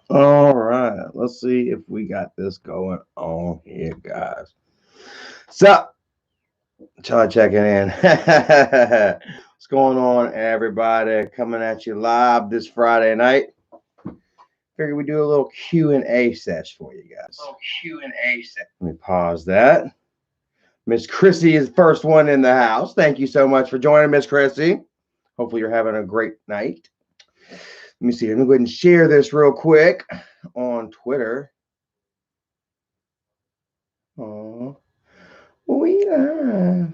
All right, let's see if we got this going on here, guys. So, y'all checking in. What's going on, everybody? Coming at you live this Friday night. Figure we do a little Q&A sesh for you guys. Let me pause that. Miss Chrissy is the first one in the house. Thank you so much for joining, Miss Chrissy. Hopefully, you're having a great night. Let me see. Let me go ahead and share this real quick on Twitter. Oh, we live.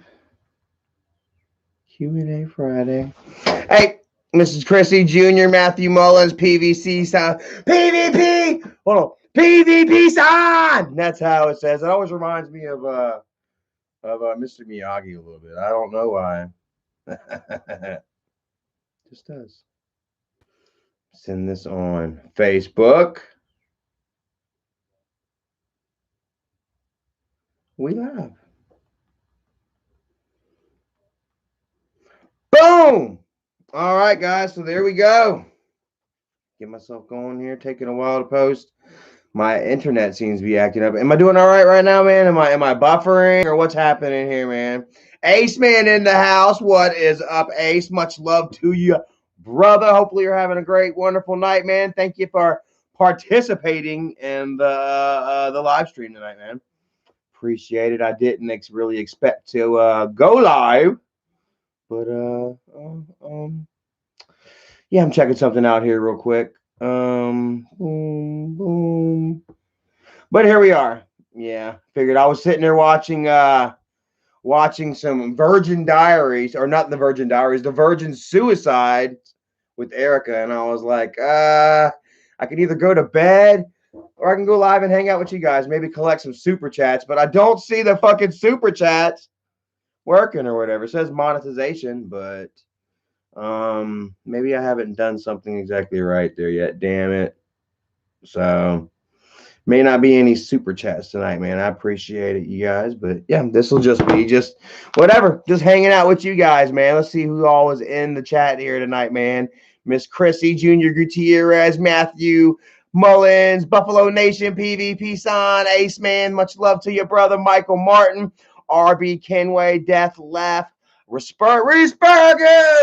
Q&A Friday. Hey, Mrs. Chrissy Jr., Matthew Mullins, PVC sign. PVP! Hold on. PVP sign! That's how it says. It always reminds me of Mr. Miyagi a little bit. I don't know why. Just does. Send this on Facebook. We live. Boom! All right, guys. So there we go. Get myself going here. Taking a while to post. My internet seems to be acting up. Am I doing all right now, man? Am I buffering or what's happening here, man? Ace man in the house. What is up, Ace? Much love to you, brother. Hopefully you're having a great, wonderful night, man. Thank you for participating in the live stream tonight, man. Appreciate it. I didn't really expect to go live, but yeah, I'm checking something out here real quick. Boom, boom. But here we are. Yeah, figured I was sitting there watching some Virgin Diaries, or not the Virgin Diaries, the Virgin Suicide with Erica, and I was like, I can either go to bed or I can go live and hang out with you guys, maybe collect some super chats, but I don't see the fucking super chats working or whatever. It says monetization, but maybe I haven't done something exactly right there yet. Damn it. So may not be any super chats tonight, man. I appreciate it, you guys. But yeah, this will just be just whatever. Just hanging out with you guys, man. Let's see who all is in the chat here tonight, man. Miss Chrissy, Junior Gutierrez, Matthew Mullins, Buffalo Nation, PvP Son, Ace Man. Much love to your brother, Michael Martin, RB Kenway, Death Left, Respurger.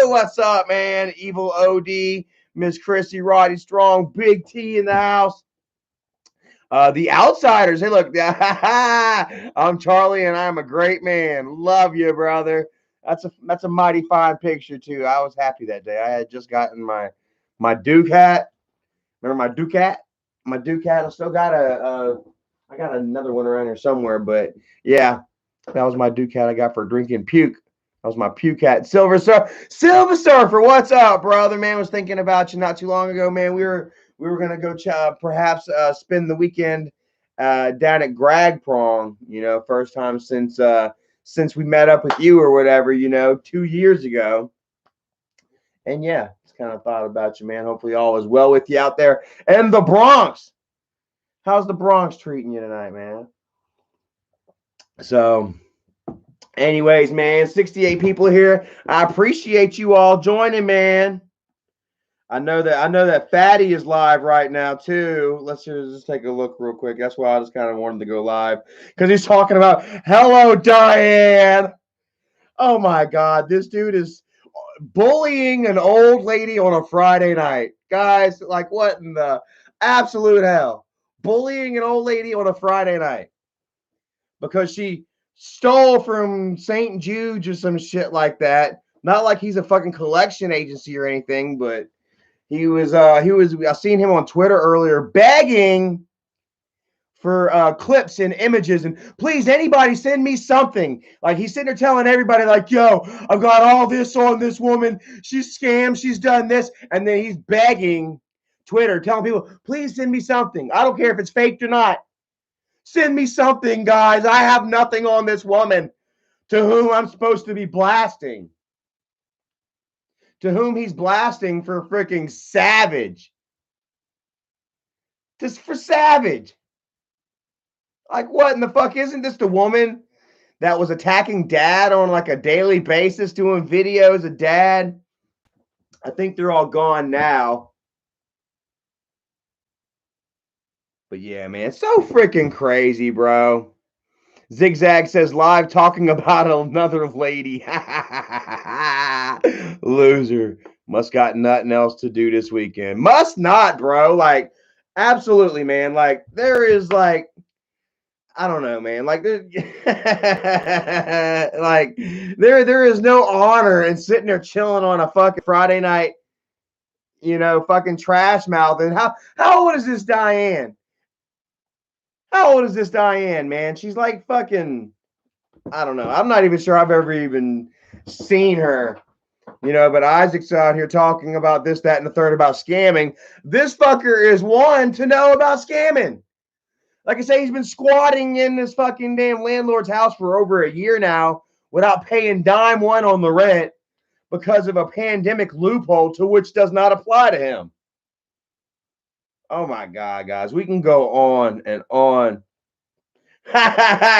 What's up, man? Evil OD, Miss Chrissy, Roddy Strong, Big T in the house. The Outsiders. Hey, look, I'm Charlie, and I'm a great man. Love you, brother. That's a mighty fine picture too. I was happy that day. I had just gotten my Duke hat. Remember my Duke hat? My Duke hat. I still got I got another one around here somewhere, but yeah, that was my Duke hat I got for drinking puke. That was my puke hat. Silver Surfer. What's up, brother? Man, was thinking about you not too long ago, man. We were gonna go perhaps spend the weekend down at Grag Prong. You know, first time since we met up with you or whatever. You know, 2 years ago. And yeah, just kind of thought about you, man. Hopefully all is well with you out there in the Bronx. How's the Bronx treating you tonight, man? So, anyways, man, 68 people here. I appreciate you all joining, man. I know that Fatty is live right now too. Let's just take a look real quick. That's why I just kind of wanted to go live because he's talking about hello, Diane. Oh my God, this dude is bullying an old lady on a Friday night, guys. Like what in the absolute hell? Bullying an old lady on a Friday night because she stole from St. Jude's or some shit like that. Not like he's a fucking collection agency or anything, but he was I seen him on Twitter earlier begging for clips and images and please anybody send me something. Like he's sitting there telling everybody like, yo, I've got all this on this woman. She's scammed. She's done this. And then he's begging Twitter, telling people, please send me something. I don't care if it's faked or not. Send me something, guys. I have nothing on this woman to whom I'm supposed to be blasting. To whom he's blasting for freaking Savage. Just for Savage. Like, what in the fuck? Isn't this the woman that was attacking dad on like a daily basis, doing videos of dad? I think they're all gone now. But yeah, man, so freaking crazy, bro. Zigzag says live talking about another lady. Loser. Must got nothing else to do this weekend. Must not, bro. Like, absolutely, man. Like, there is like, I don't know, man. Like, like there is no honor in sitting there chilling on a fucking Friday night, fucking trash mouth. And how old is this Diane? How old is this Diane, man? She's like fucking, I don't know. I'm not even sure I've ever even seen her, but Isaac's out here talking about this, that, and the third about scamming. This fucker is one to know about scamming. Like I say, he's been squatting in this fucking damn landlord's house for over a year now without paying dime one on the rent because of a pandemic loophole to which does not apply to him. Oh my God, guys. We can go on and on.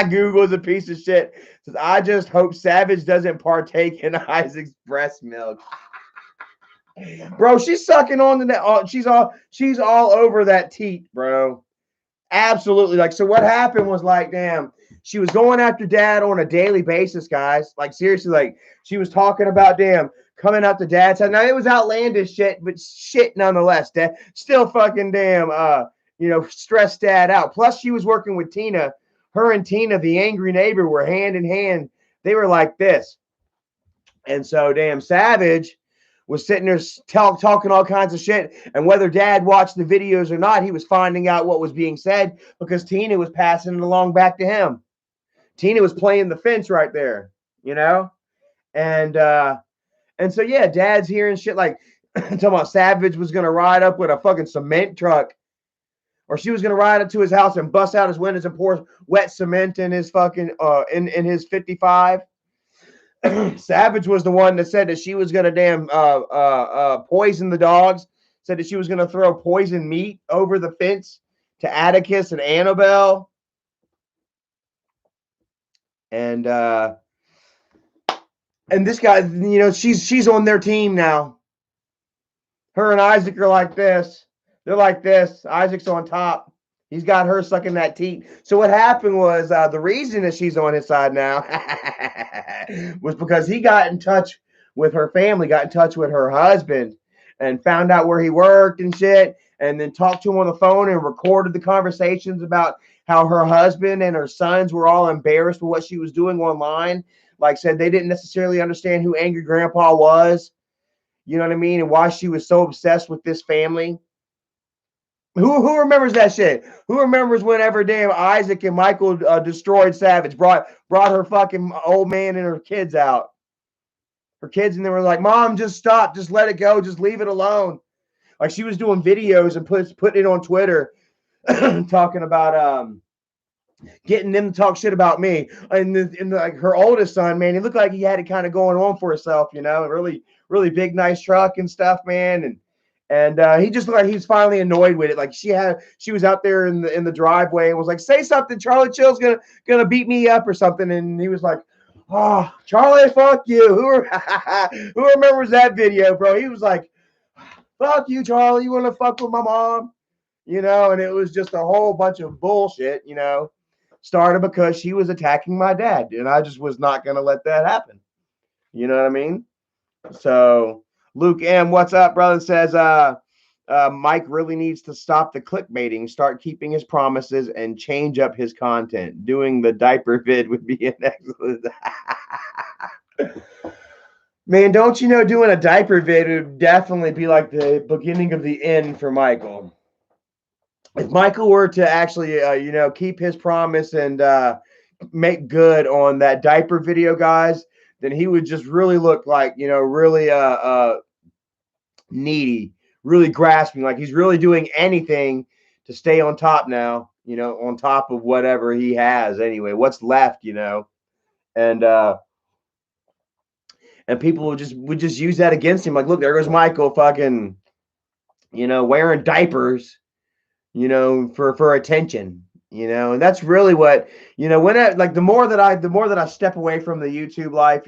Google's a piece of shit. Says, I just hope Savage doesn't partake in Isaac's breast milk. Bro, she's sucking on to that. She's all over that teat, bro. Absolutely. Like, so what happened was like, damn, she was going after dad on a daily basis, guys. Like, seriously, like, she was talking about, damn, coming up to dad's house. Now, it was outlandish shit, but shit nonetheless. Dad still fucking damn, stressed dad out. Plus, she was working with Tina. Her and Tina, the angry neighbor, were hand in hand. They were like this. And so, damn, Savage was sitting there talking all kinds of shit. And whether dad watched the videos or not, he was finding out what was being said because Tina was passing it along back to him. Tina was playing the fence right there, And so, yeah, dad's hearing shit like talking about Savage was going to ride up with a fucking cement truck, or she was going to ride up to his house and bust out his windows and pour wet cement in his fucking, in his 55. Savage was the one that said that she was gonna damn poison the dogs. Said that she was gonna throw poison meat over the fence to Atticus and Annabelle. And this guy, she's on their team now. Her and Isaac are like this. They're like this. Isaac's on top. He's got her sucking that teat. So what happened was the reason that she's on his side now was because he got in touch with her family, got in touch with her husband, and found out where he worked and shit, and then talked to him on the phone and recorded the conversations about how her husband and her sons were all embarrassed with what she was doing online. Like said, they didn't necessarily understand who Angry Grandpa was, you know what I mean, and why she was so obsessed with this family. Who remembers that shit? Who remembers whenever damn Isaac and Michael destroyed Savage, brought her fucking old man and her kids out? Her kids, and they were like, Mom, just stop. Just let it go. Just leave it alone. Like, she was doing videos and putting it on Twitter talking about getting them to talk shit about me. And like her oldest son, man, he looked like he had it kind of going on for himself, really, really big, nice truck and stuff, man. And he just looked like he's finally annoyed with it. Like she was out there in the driveway and was like, say something, Charlie Chill's gonna beat me up or something. And he was like, oh, Charlie, fuck you. Who remembers that video, bro? He was like, fuck you, Charlie. You wanna fuck with my mom? And it was just a whole bunch of bullshit, started because she was attacking my dad. And I just was not gonna let that happen. You know what I mean? So Luke M, what's up, brother? Says Mike really needs to stop the clickbaiting, start keeping his promises, and change up his content. Doing the diaper vid would be an excellent. Man, don't you know, doing a diaper vid would definitely be like the beginning of the end for Michael. If Michael were to actually, keep his promise and make good on that diaper video, guys, then he would just really look like, really needy, really grasping, like he's really doing anything to stay on top now, on top of whatever he has anyway, what's left, and people would just use that against him. Like, look, there goes Michael fucking, wearing diapers, for attention. And that's really what, when the more that I step away from the YouTube life,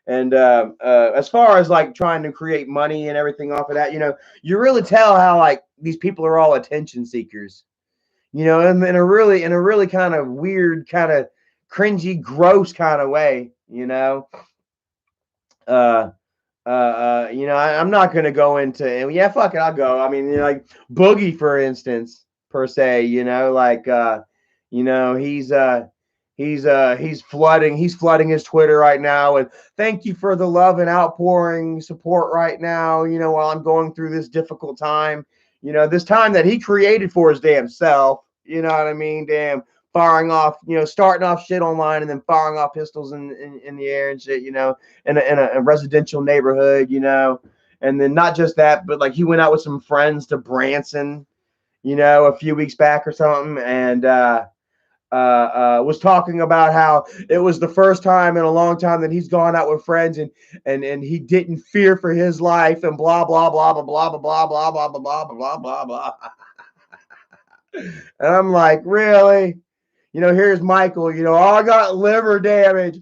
and as far as like trying to create money and everything off of that, you really tell how like these people are all attention seekers. you know, in a really kind of weird, kind of cringy, gross kind of way, you know. You know, I'm not going to go into, and yeah, fuck it, I'll go. I mean, you know, like Boogie, for instance, per se, you know, like, you know, he's flooding his Twitter right now, and thank you for the love and outpouring support right now, you know, while I'm going through this difficult time, you know, this time that he created for his damn self, you know what I mean? Damn, firing off, you know, starting off shit online and then firing off pistols in the air and shit, you know, in a residential neighborhood, you know. And then not just that, but like he went out with some friends to Branson, you know, a few weeks back or something, and was talking about how it was the first time in a long time that he's gone out with friends, and he didn't fear for his life, and blah blah blah blah blah blah blah blah blah blah blah blah blah blah. And I'm like, really? You know, here's Michael, you know, oh, I got liver damage.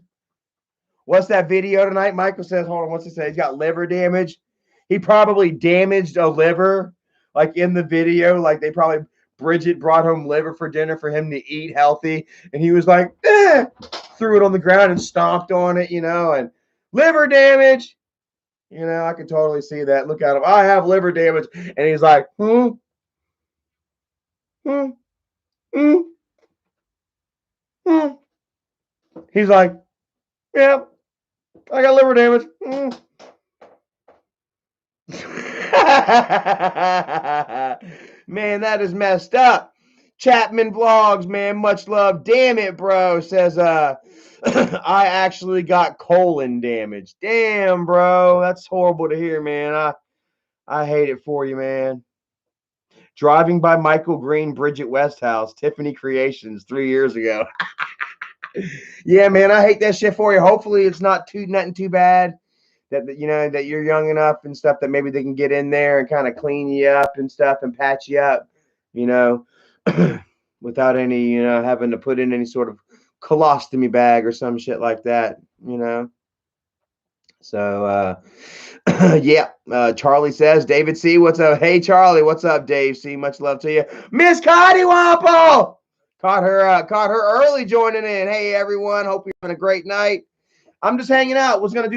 What's that video tonight? Michael says, hold on, what's he say? He's got liver damage. He probably damaged a liver, like in the video. Like they probably, Bridget brought home liver for dinner for him to eat healthy. And he was like, threw it on the ground and stomped on it, you know, and liver damage. You know, I can totally see that. Look at him. I have liver damage. And he's like, hmm. He's like, yeah, I got liver damage. Man, that is messed up. Chapman Vlogs, man, much love. Damn it, bro. Says I actually got colon damage. Damn, bro. That's horrible to hear, man. I hate it for you, man. Driving by Michael Green Bridget Westhouse, Tiffany Creations 3 years ago. Yeah, man, I hate that shit for you. Hopefully it's nothing too bad. That you know that you're young enough and stuff that maybe they can get in there and kind of clean you up and stuff and patch you up, you know, without any, you know, having to put in any sort of colostomy bag or some shit like that, you know. So yeah, Charlie says, David C, what's up? Hey Charlie, what's up, Dave C? Much love to you. Miss Cotty Wample caught her early joining in. Hey everyone, hope you're having a great night. I'm just hanging out. Was gonna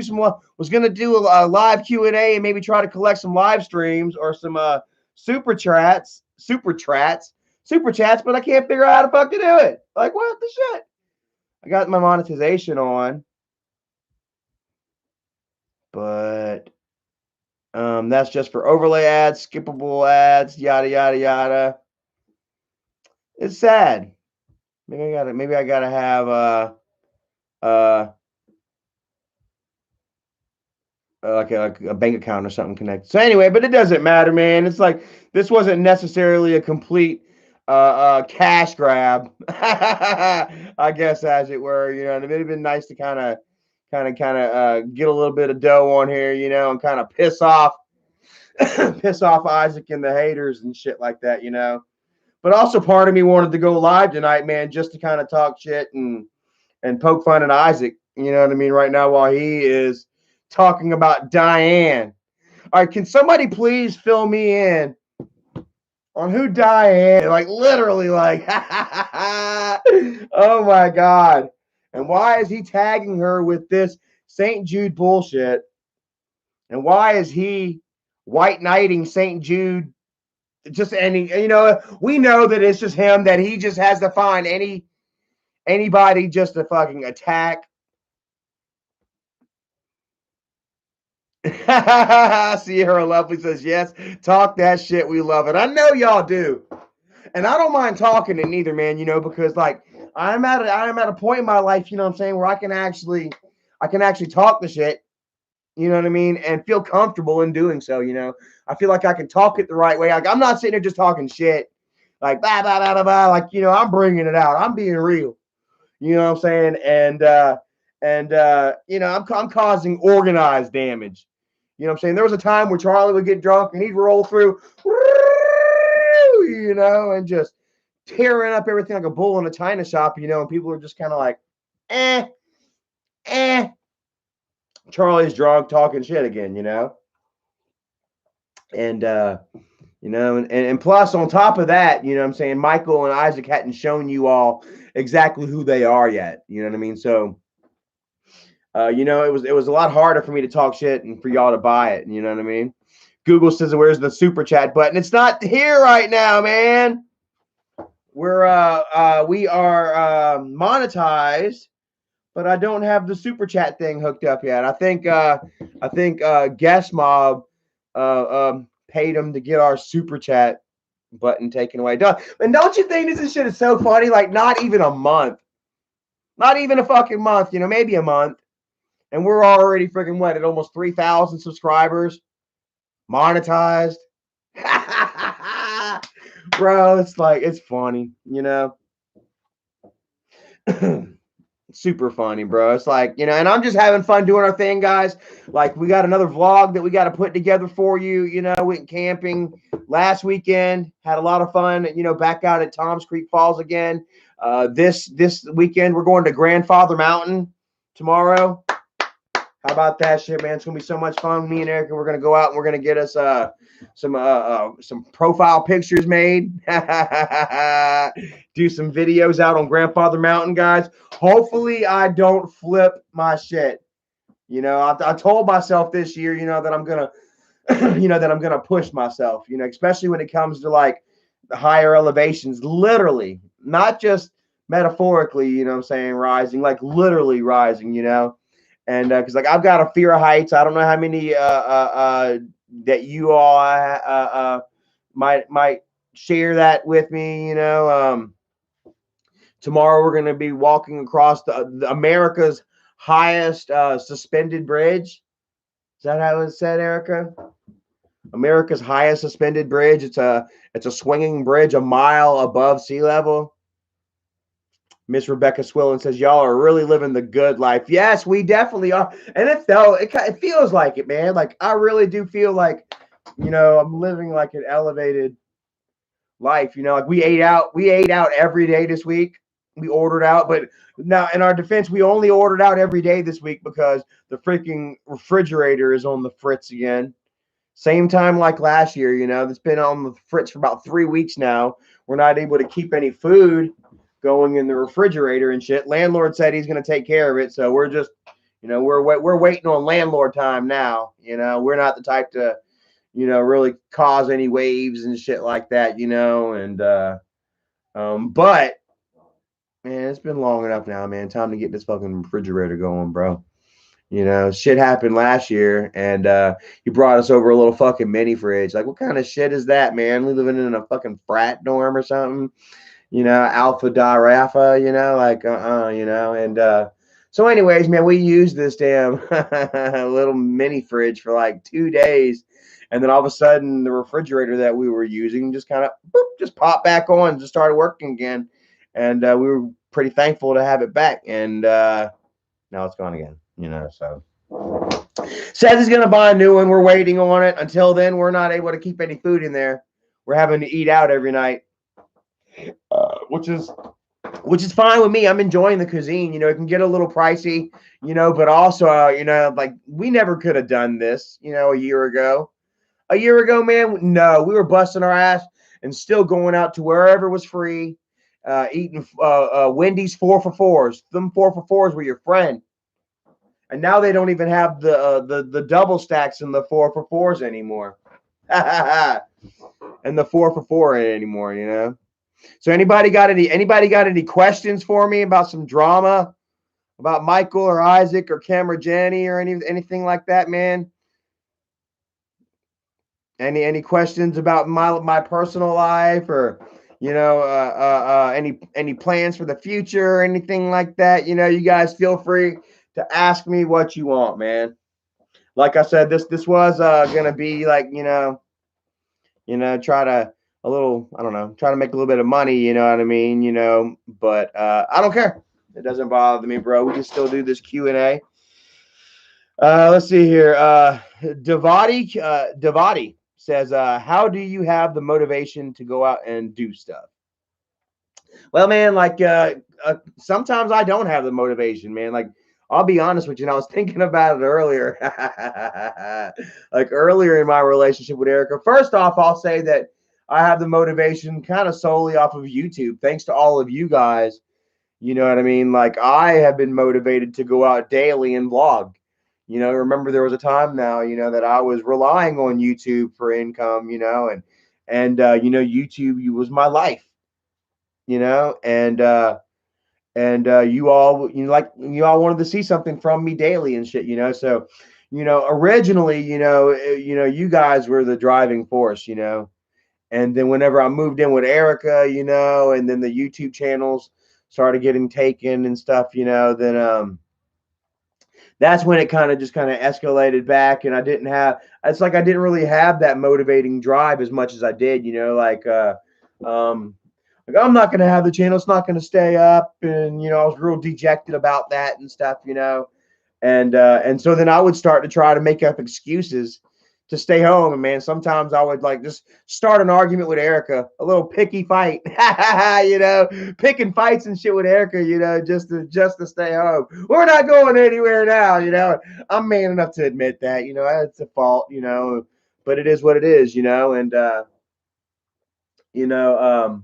do a live Q&A and maybe try to collect some live streams or some super chats, but I can't figure out how the fuck to do it. Like what the shit? I got my monetization on, but that's just for overlay ads, skippable ads, yada yada yada. It's sad. Maybe I gotta have like a bank account or something connected. So anyway, but it doesn't matter, man. It's like this wasn't necessarily a complete cash grab, I guess, as it were. You know, and it'd have been nice to kind of get a little bit of dough on here, you know, and kind of piss off Isaac and the haters and shit like that, you know. But also, part of me wanted to go live tonight, man, just to kind of talk shit and poke fun at Isaac. You know what I mean? Right now, while he is talking about Diane. All right, can somebody please fill me in on who Diane? Like literally, like, oh my god! And why is he tagging her with this St. Jude bullshit? And why is he white knighting St. Jude? Just any, you know, we know that it's just him, that he just has to find anybody just to fucking attack. Sierra Lovely says, yes, talk that shit. We love it. I know y'all do. And I don't mind talking it neither, man, you know, because like I'm at a point in my life, you know what I'm saying, where I can actually talk the shit, you know what I mean, and feel comfortable in doing so, you know. I feel like I can talk it the right way. Like I'm not sitting there just talking shit, like blah blah blah blah blah. Like, you know, I'm bringing it out. I'm being real. You know what I'm saying? And you know, I'm causing organized damage. You know what I'm saying? There was a time where Charlie would get drunk and he'd roll through, you know, and just tearing up everything like a bull in a china shop, you know, and people are just kind of like, eh. Charlie's drunk talking shit again, you know? And, You know, and plus on top of that, you know what I'm saying, Michael and Isaac hadn't shown you all exactly who they are yet. You know what I mean? So you know, it was a lot harder for me to talk shit and for y'all to buy it. You know what I mean? Google says, where's the super chat button? It's not here right now, man. We are monetized, but I don't have the super chat thing hooked up yet. I think Guest Mob paid him to get our super chat button taken away. And don't you think this shit is so funny? Like, not even a month. Not even a fucking month, you know, maybe a month. And we're already freaking what, at almost 3,000 subscribers, monetized. Bro, it's like, it's funny, you know. Super funny, bro. It's like, you know, and I'm just having fun doing our thing, guys. Like, we got another vlog that we got to put together for you. You know, went camping last weekend, had a lot of fun, you know, back out at Tom's Creek Falls again. This weekend we're going to Grandfather Mountain tomorrow. How about that shit, man? It's gonna be so much fun. Me and Erica, we're gonna go out and we're gonna get us some profile pictures made. Do some videos out on Grandfather Mountain, guys. Hopefully, I don't flip my shit. You know, I told myself this year, you know, that I'm gonna, you know, that I'm gonna push myself. You know, especially when it comes to like the higher elevations, literally, not just metaphorically. You know what I'm saying? Rising, like literally rising. You know. And because like I've got a fear of heights. I don't know how many that you all might share that with me. You know, tomorrow we're going to be walking across the America's highest suspended bridge. Is that how it's said, Erica? America's highest suspended bridge. It's a swinging bridge a mile above sea level. Miss Rebecca Swillen says, y'all are really living the good life. Yes, we definitely are. And it feels like it, man. Like, I really do feel like, you know, I'm living like an elevated life. You know, like we ate out every day this week. We ordered out, but now in our defense, we only ordered out every day this week because the freaking refrigerator is on the fritz again. Same time like last year, you know, it's been on the fritz for about 3 weeks now. We're not able to keep any food going in the refrigerator and shit. Landlord said he's going to take care of it, so we're just, you know, we're waiting on landlord time now. You know, we're not the type to, you know, really cause any waves and shit like that, you know. And but man, it's been long enough now, man. Time to get this fucking refrigerator going, bro. You know, shit happened last year, and you brought us over a little fucking mini fridge. Like, what kind of shit is that, man? We living in a fucking frat dorm or something? You know, Alpha Di Rafa, you know, like, you know, and so anyways, man, we used this damn little mini fridge for like 2 days, and then all of a sudden the refrigerator that we were using just kind of just popped back on and just started working again, and we were pretty thankful to have it back, and now it's gone again, you know. So says he's gonna buy a new one. We're waiting on it. Until then, we're not able to keep any food in there. We're having to eat out every night. Which is fine with me. I'm enjoying the cuisine. You know, it can get a little pricey, you know, but also, you know, like we never could have done this, you know, a year ago. A year ago, man, no, we were busting our ass and still going out to wherever was free, eating Wendy's 4 for 4s. Them 4 for 4s were your friend. And now they don't even have the double stacks in the 4 for 4s anymore. And the 4 for 4 anymore, you know. So anybody got any questions for me about some drama, about Michael or Isaac or Kim or Jenny or anything like that, man? Any questions about my personal life, or you know, any plans for the future or anything like that? You know, you guys feel free to ask me what you want, man. Like I said, this was gonna be like, you know, try to I don't know, try to make a little bit of money, you know what I mean, you know, but I don't care. It doesn't bother me, bro. We can still do this Q&A. Let's see here. Devati says, how do you have the motivation to go out and do stuff? Well, man, like sometimes I don't have the motivation, man. Like, I'll be honest with you, and I was thinking about it earlier. Like earlier in my relationship with Erica. First off, I'll say that, I have the motivation kind of solely off of YouTube, thanks to all of you guys. You know what I mean? Like, I have been motivated to go out daily and vlog. You know, remember there was a time now, you know, that I was relying on YouTube for income, you know, and you know, YouTube was my life, you know, and you all, you know, like, you all wanted to see something from me daily and shit, you know. So, you know, originally, you know, you guys were the driving force, you know. And then whenever I moved in with Erica, you know, and then the YouTube channels started getting taken and stuff, you know, then that's when it kind of escalated back, and I didn't have, it's like I didn't really have that motivating drive as much as I did, you know, um like, I'm not gonna have the channel, it's not gonna stay up, and you know, I was real dejected about that and stuff, you know. And so then I would start to try to make up excuses to stay home. And man, sometimes I would like just start an argument with Erica, a little picky fight, you know, picking fights and shit with Erica, you know, just to stay home. We're not going anywhere now, you know. I'm man enough to admit that, you know, it's a fault, you know, but it is what it is, you know. And you know,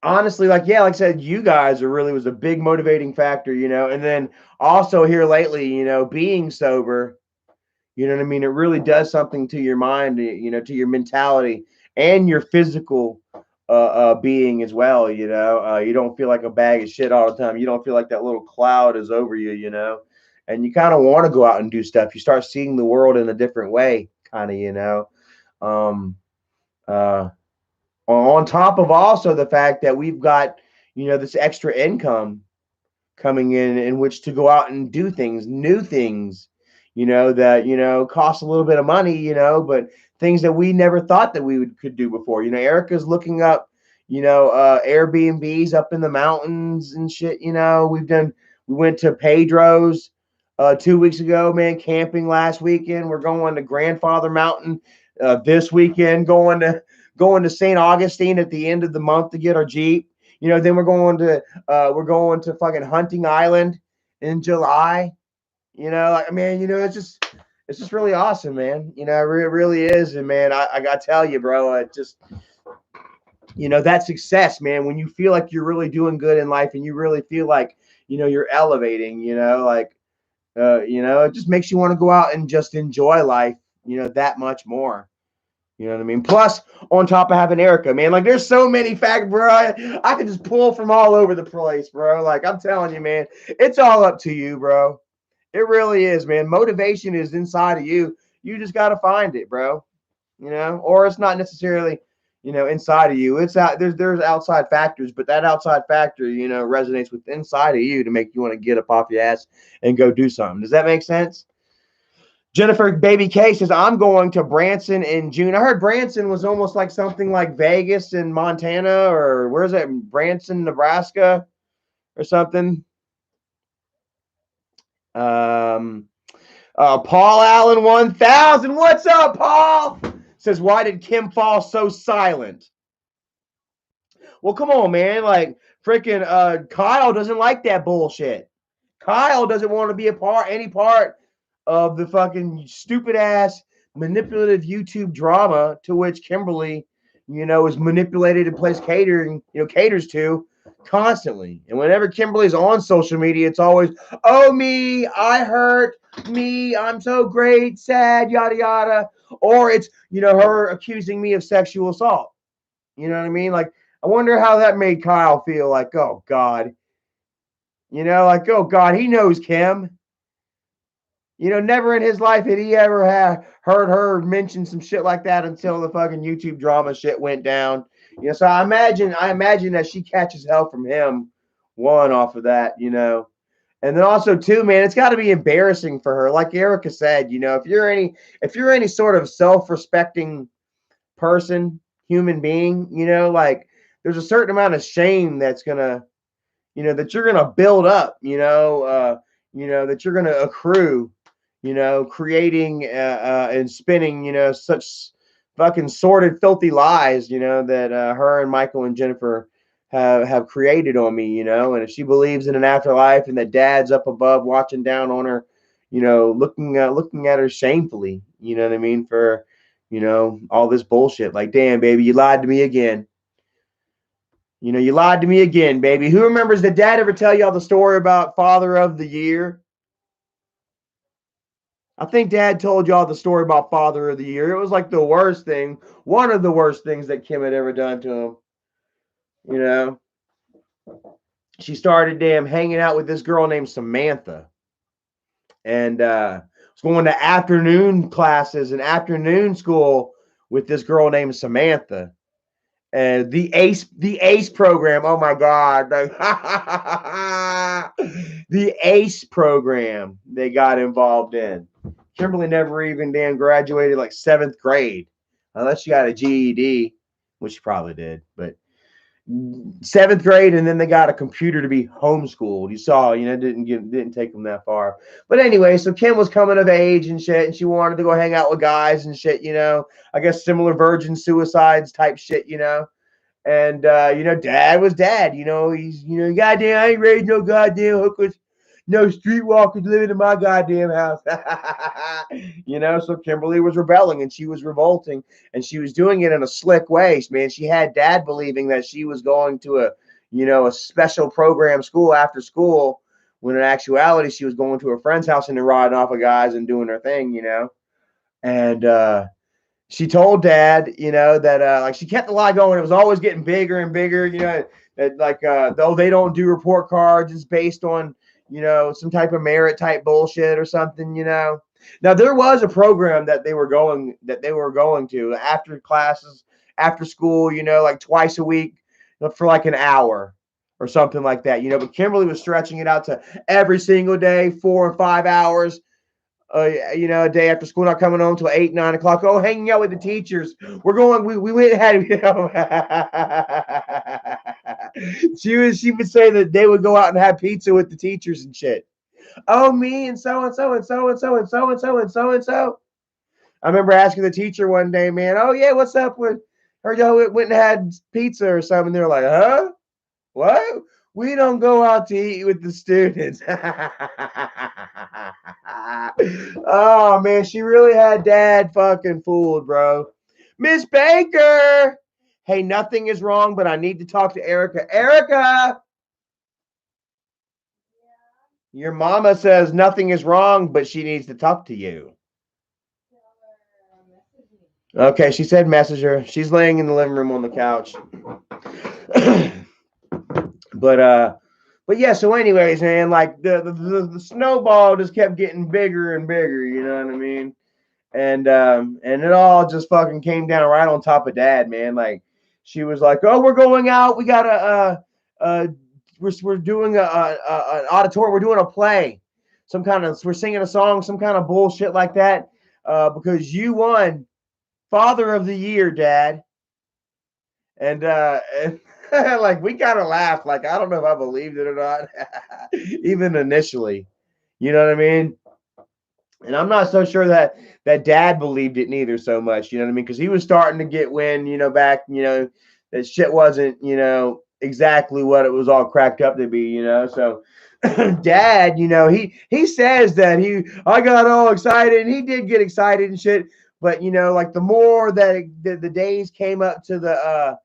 honestly, like, yeah, like I said, you guys are really was a big motivating factor, you know. And then also here lately, you know, being sober, you know what I mean, it really does something to your mind, you know, to your mentality and your physical being as well, you know. You don't feel like a bag of shit all the time. You don't feel like that little cloud is over you, you know. And you kind of want to go out and do stuff. You start seeing the world in a different way, kind of, you know. um uh on top of also the fact that we've got, you know, this extra income coming in which to go out and do things, new things, you know, that, you know, cost a little bit of money, you know, but things that we never thought that could do before. You know, Erica's looking up, you know, Airbnbs up in the mountains and shit. You know, we went to Pedro's 2 weeks ago, man, camping last weekend. We're going to Grandfather Mountain this weekend, going to St. Augustine at the end of the month to get our Jeep. You know, then we're going to fucking Hunting Island in July. You know, like, man, you know, it's just really awesome, man. You know, it really is. And man, I gotta tell you, bro, it just, you know, that success, man, when you feel like you're really doing good in life and you really feel like, you know, you're elevating, you know, like, you know, it just makes you want to go out and just enjoy life, you know, that much more. You know what I mean? Plus, on top of having Erica, man, like, there's so many facts, bro. I can just pull from all over the place, bro. Like, I'm telling you, man, it's all up to you, bro. It really is, man. Motivation is inside of you. You just got to find it, bro. You know, or it's not necessarily, you know, inside of you. It's out there's outside factors, but that outside factor, you know, resonates with inside of you to make you want to get up off your ass and go do something. Does that make sense? Jennifer Baby K says, I'm going to Branson in June. I heard Branson was almost like something like Vegas in Montana, or where's it? Branson, Nebraska or something. Um, Paul Allen 1000. What's up, Paul? Says, why did Kim fall so silent? Well, come on, man. Like, freaking Kyle doesn't like that bullshit. Kyle doesn't want to be any part of the fucking stupid ass manipulative YouTube drama to which Kimberly, you know, is manipulated and caters to constantly. And whenever Kimberly's on social media, it's always, oh, me, I hurt, me, I'm so great, sad, yada yada. Or it's, you know, her accusing me of sexual assault. You know what I mean? Like, I wonder how that made Kyle feel. Like, oh God, you know, like, oh God, he knows Kim. You know, never in his life had he ever heard her mention some shit like that until the fucking YouTube drama shit went down. You know, so I imagine that she catches hell from him, one, off of that, you know. And then also too, man, it's got to be embarrassing for her. Like Erica said, you know, if you're any sort of self-respecting person, human being, you know, like, there's a certain amount of shame that's gonna, you know, that you're gonna build up, you know, that you're gonna accrue, you know, creating and spinning, you know, such fucking sordid, filthy lies, you know, that her and Michael and Jennifer have created on me, you know. And if she believes in an afterlife and that Dad's up above watching down on her, you know, looking at her shamefully, you know what I mean, for, You know, all this bullshit. Like, damn, baby, you lied to me again. You know, you lied to me again, baby. Who remembers, did Dad ever tell y'all the story about Father of the Year? I think Dad told y'all the story about Father of the Year. It was like the worst thing, one of the worst things that Kim had ever done to him. You know, she started damn hanging out with this girl named Samantha, and was going to afternoon classes and afternoon school with this girl named Samantha. And the ACE program. Oh my God. The ACE program they got involved in. Kimberly never even damn graduated like 7th grade, unless she got a GED, which she probably did. But 7th grade, and then they got a computer to be homeschooled. You saw, you know, didn't take them that far. But anyway, so Kim was coming of age and shit, and she wanted to go hang out with guys and shit. You know, I guess similar virgin suicides type shit. You know. And you know, Dad was Dad. You know, he's, you know, goddamn, I ain't raised no goddamn hookers, no streetwalkers living in my goddamn house. You know, so Kimberly was rebelling and she was revolting, and she was doing it in a slick way. Man, she had Dad believing that she was going to a, you know, a special program school after school, when in actuality she was going to a friend's house and then riding off of guys and doing her thing. You know, and she told Dad, you know, that like she kept the lie going. It was always getting bigger and bigger, you know, that like though they don't do report cards, it's based on, you know, some type of merit type bullshit or something, you know. Now there was a program that they were going to after classes, after school, you know, like twice a week for like an hour or something like that, you know. But Kimberly was stretching it out to every single day, 4 and 5 hours. You know, a day after school, not coming home till 8, 9 o'clock. Oh, hanging out with the teachers. We're going. We went and had. You know, she would say that they would go out and have pizza with the teachers and shit. Oh, me and so and so and so and so and so and so and so and so. I remember asking the teacher one day, man. Oh yeah, what's up with? Heard y'all went and had pizza or something. They're like, huh? What? We don't go out to eat with the students. Oh man, she really had Dad fucking fooled, bro. Miss Baker. Hey, nothing is wrong, but I need to talk to Erica. Erica, your mama says nothing is wrong, but she needs to talk to you. Okay, she said message her. She's laying in the living room on the couch. But yeah, so anyways, man, like the snowball just kept getting bigger and bigger, you know what I mean? And it all just fucking came down right on top of Dad, man. Like she was like, "Oh, we're going out. We got we're doing an auditorium. We're doing a play, we're singing a song, some kind of bullshit like that, because you won Father of the Year, Dad." And like we kind of laughed. Like I don't know if I believed it or not, even initially. You know what I mean? And I'm not so sure that Dad believed it neither so much. You know what I mean? Because he was starting to get wind, you know, back, you know, that shit wasn't, you know, exactly what it was all cracked up to be. You know, so Dad, you know, he says that I got all excited, and he did get excited and shit. But you know, like the more that the days came up to the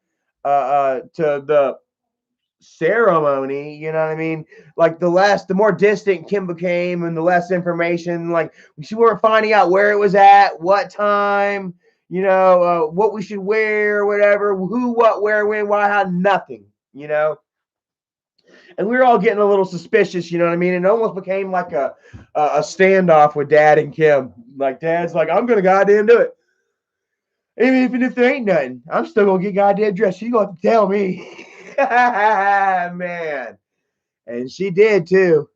ceremony, you know what I mean? Like the more distant Kim became, and the less information, like we weren't finding out where it was at, what time, you know, what we should wear, whatever, who, what, where, when, why, how, nothing, you know. And we were all getting a little suspicious, you know what I mean? And it almost became like a standoff with Dad and Kim. Like Dad's like, I'm gonna goddamn do it. Even if there ain't nothing, I'm still gonna get goddamn dressed. You gonna have to tell me. Man. And she did too.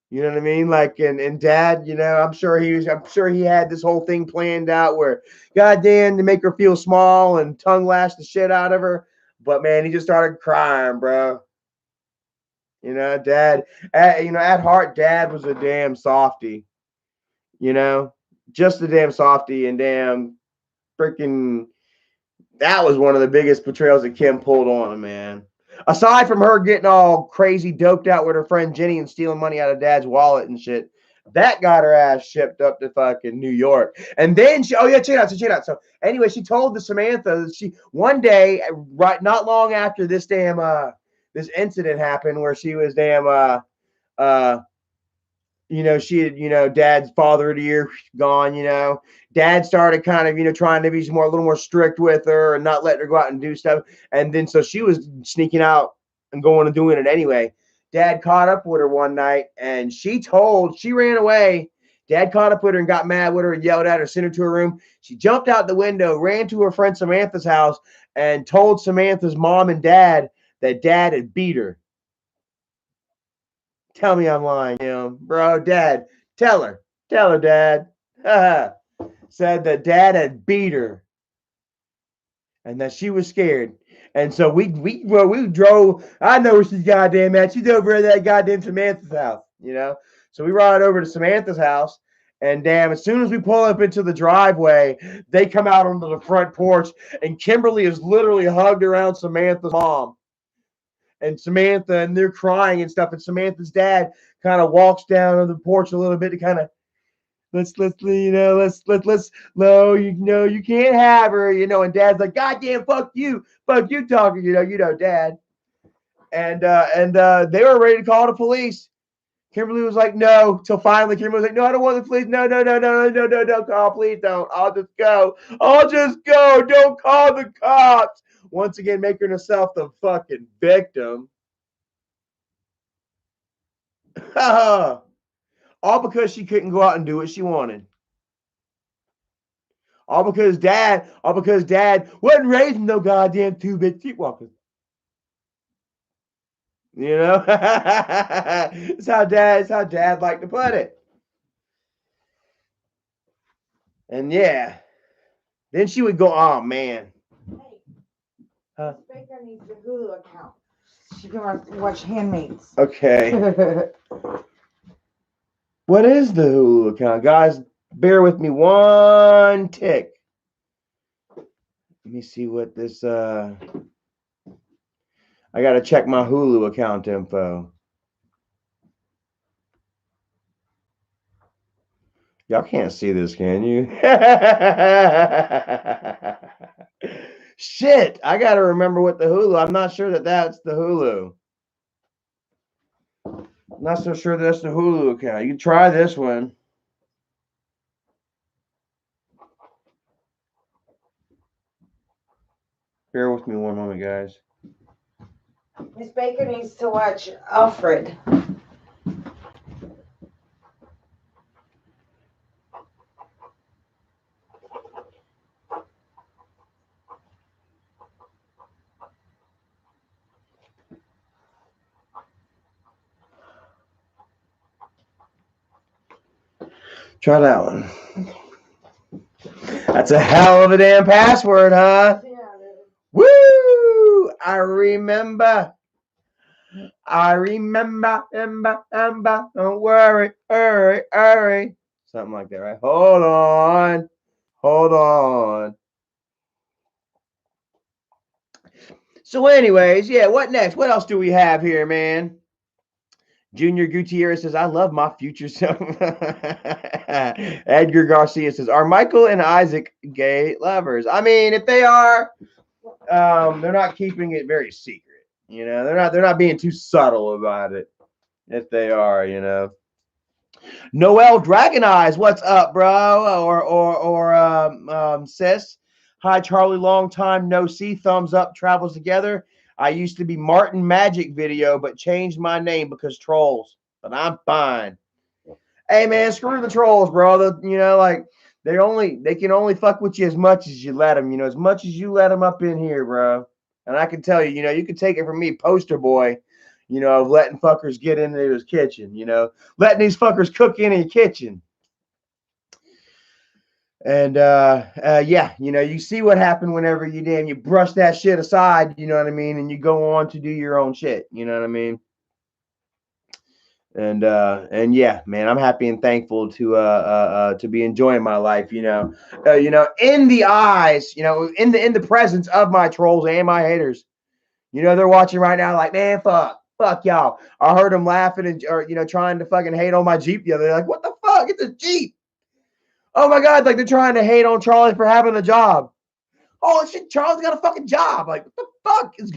You know what I mean? Like, and Dad, you know, I'm sure he had this whole thing planned out where, goddamn, to make her feel small and tongue lash the shit out of her. But man, he just started crying, bro. You know, Dad, at heart, Dad was a damn softy. You know, just a damn softy, and damn freaking. That was one of the biggest betrayals that Kim pulled on him, man. Aside from her getting all crazy doped out with her friend Jenny and stealing money out of Dad's wallet and shit, That got her ass shipped up to fucking New York. And then she, oh yeah, check it out. So anyway, she told the Samantha, she one day, right, not long after this damn this incident happened where she was damn she had, dad's father of the year gone, dad started kind of, trying to be a little more strict with her and not letting her go out and do stuff. And then, so she was sneaking out and going and doing it anyway. Dad caught up with her one night and she ran away. Dad caught up with her and got mad with her and yelled at her, sent her to her room. She jumped out the window, ran to her friend Samantha's house and told Samantha's mom and dad that dad had beat her. Tell me I'm lying, bro. Dad, tell her, dad. Said that dad had beat her and that she was scared. And so we drove. I know where she's goddamn at. She's over at that goddamn Samantha's house, So we ride over to Samantha's house. And damn, as soon as we pull up into the driveway, they come out onto the front porch. And Kimberly is literally hugged around Samantha's mom. And Samantha, and they're crying and stuff. And Samantha's dad kind of walks down on the porch a little bit to kind of, no, you can't have her, and dad's like, goddamn, fuck you talking, dad. And they were ready to call the police. Kimberly was like, no, till finally Kimberly was like, no, I don't want the police. No, don't call, please don't. I'll just go. Don't call the cops. Once again, making herself the fucking victim. All because she couldn't go out and do what she wanted. All because dad wasn't raising no goddamn 2-bit sleepwalkers. It's how dad liked to put it. And yeah. Then she would go, oh man. Hey, Baker needs a Hulu account. She can watch Handmaids. Okay. What is the Hulu account? Guys, bear with me one tick. Let me see what this I gotta check my Hulu account info. Y'all can't see this, can you? Shit, I gotta remember what the Hulu. I'm not sure that's the Hulu. I'm not so sure that's the Hulu account. You can try this one. Bear with me one moment, guys. Miss Baker needs to watch Alfred. Try that one. That's a hell of a damn password, huh? Yeah. Woo! I remember. Don't worry, hurry. Something like that, right? Hold on. So anyways, yeah, what next? What else do we have here, man? Junior Gutierrez says, I love my future self. Edgar Garcia says, are Michael and Isaac gay lovers? I mean, if they are, they're not keeping it very secret. They're not being too subtle about it. If they are, Noel Dragon Eyes, what's up, bro? Or sis. Hi, Charlie. Long time no see. Thumbs up. Travels together. I used to be Martin Magic Video, but changed my name because trolls. But I'm fine. Hey man, screw the trolls, bro. They can only fuck with you as much as you let them. As much as you let them up in here, bro. And I can tell you, you can take it from me, poster boy. Of letting fuckers get into his kitchen. Letting these fuckers cook in your kitchen. And yeah, you see what happened whenever you brush that shit aside, you know what I mean, and you go on to do your own shit, you know what I mean. And yeah, man, I'm happy and thankful to be enjoying my life, in the eyes, in the presence of my trolls and my haters. They're watching right now, like, man, fuck y'all. I heard them laughing or trying to fucking hate on my Jeep the other day. Like, what the fuck? It's a cheat. Oh my God, like they're trying to hate on Charlie for having a job. Oh shit, Charlie's got a fucking job. Like, what the fuck is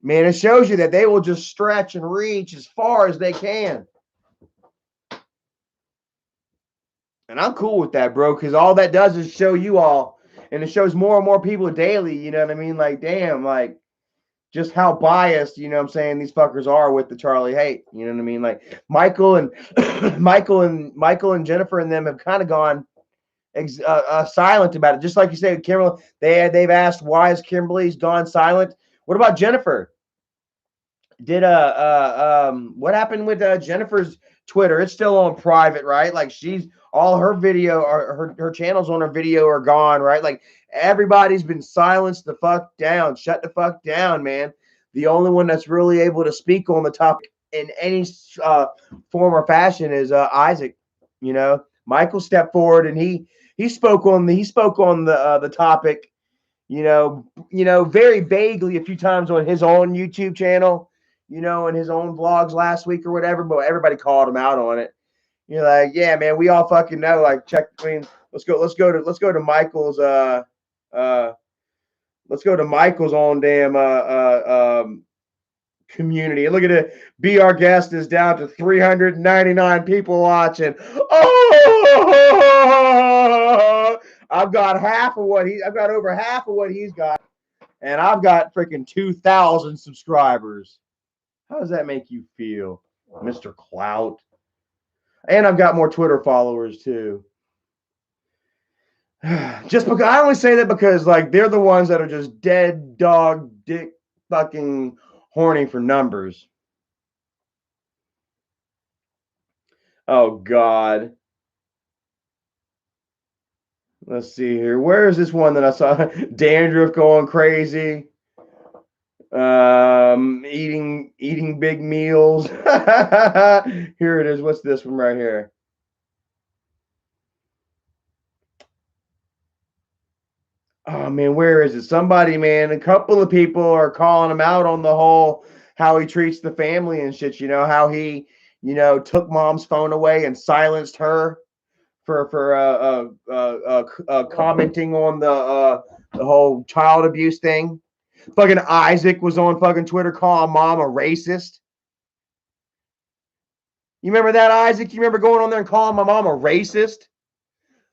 man, it shows you that they will just stretch and reach as far as they can. And I'm cool with that, bro, because all that does is show you all, and it shows more and more people daily, you know what I mean? Like, damn, like, just how biased, you know what I'm saying, these fuckers are with the Charlie hate, you know what I mean? Like, Michael and Jennifer and them have kind of gone silent about it. Just like you said, Kimberly, they've asked, why is Kimberly's gone silent? What about Jennifer? Did what happened with Jennifer's Twitter? It's still on private, right? Like she's all her video or her channels on her video are gone, right? Like everybody's been silenced the fuck down, shut the fuck down, man. The only one that's really able to speak on the topic in any form or fashion is Isaac. You know, Michael stepped forward and he spoke on the topic. You know, very vaguely a few times on his own YouTube channel, you know, in his own vlogs last week or whatever, but everybody called him out on it. You're like, yeah, man, we all fucking know. Like, check. I mean, let's go to Michael's own damn community. And look at it. Be Our Guest is down to 399 people watching. Oh, I've got over half of what he's got, and I've got freaking 2,000 subscribers. How does that make you feel, Mr. Clout? And I've got more Twitter followers too. Just because I only say that because like they're the ones that are just dead dog dick fucking horny for numbers. Oh God. Let's see here. Where is this one that I saw? Dandruff going crazy. Eating big meals. Here it is. What's this one right here? Oh man, where is it? Somebody, man, a couple of people are calling him out on the whole how he treats the family and shit. You know how he, you know, took mom's phone away and silenced her for commenting on the whole child abuse thing. Fucking Isaac was on fucking Twitter calling mom a racist. You remember that, Isaac? You remember going on there and calling my mom a racist?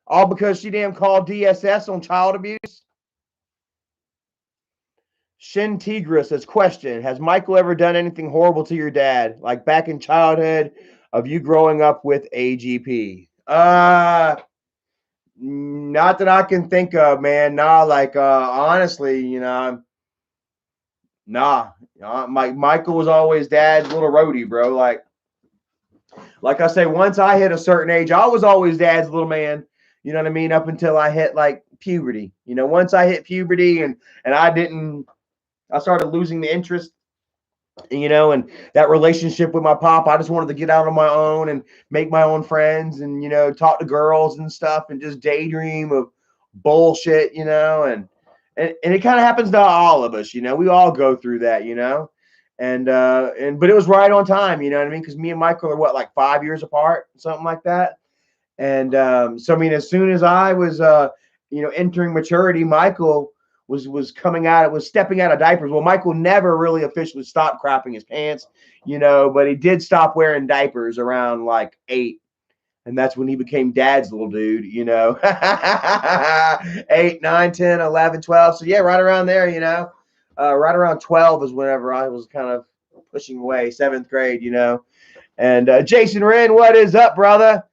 All because she damn called DSS on child abuse? Shin Tigra says, question, has Michael ever done anything horrible to your dad? Like back in childhood of you growing up with AGP? Not that I can think of, man. Nah, like honestly, you know, nah. Michael was always dad's little roadie, bro. Like I say, once I hit a certain age, I was always dad's little man. You know what I mean? Up until I hit like puberty. You know, once I hit puberty and I started losing the interest, you know, and that relationship with my pop. I just wanted to get out on my own and make my own friends and, you know, talk to girls and stuff and just daydream of bullshit, you know, and it kind of happens to all of us, you know, we all go through that, you know, but it was right on time, you know what I mean? Because me and Michael are what, like 5 years apart, something like that. And so, I mean, as soon as I was, you know, entering maturity, Michael was coming out, it was stepping out of diapers. Well, Michael never really officially stopped crapping his pants, you know, but he did stop wearing diapers around like 8. And that's when he became dad's little dude, you know, 8, 9, 10, 11, 12. So yeah, right around there, you know, right around 12 is whenever I was kind of pushing away, 7th grade, you know. And Jason Wren, what is up, brother?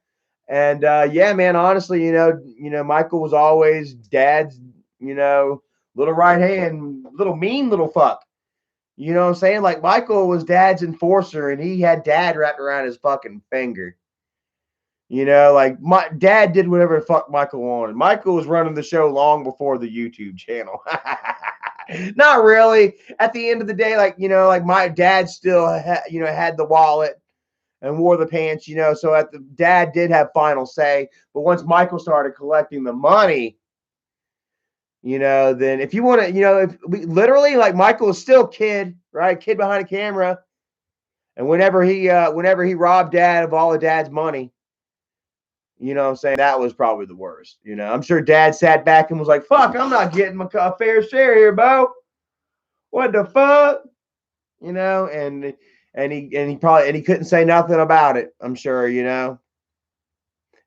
And yeah, man, honestly, you know, Michael was always dad's, you know, little right hand, little mean little fuck. You know what I'm saying? Like Michael was dad's enforcer and he had dad wrapped around his fucking finger. You know, like my dad did whatever the fuck Michael wanted. Michael was running the show long before the YouTube channel. Not really. At the end of the day, like, you know, like my dad still you know, had the wallet and wore the pants, you know, so dad did have final say. But once Michael started collecting the money, you know, then if you want to, you know, if we literally, like Michael is still kid, right? Kid behind a camera. And whenever he robbed dad of all of dad's money, you know what I'm saying, that was probably the worst. You know, I'm sure dad sat back and was like, fuck, I'm not getting my fair share here, Bo. What the fuck? You know, and he couldn't say nothing about it, I'm sure, you know.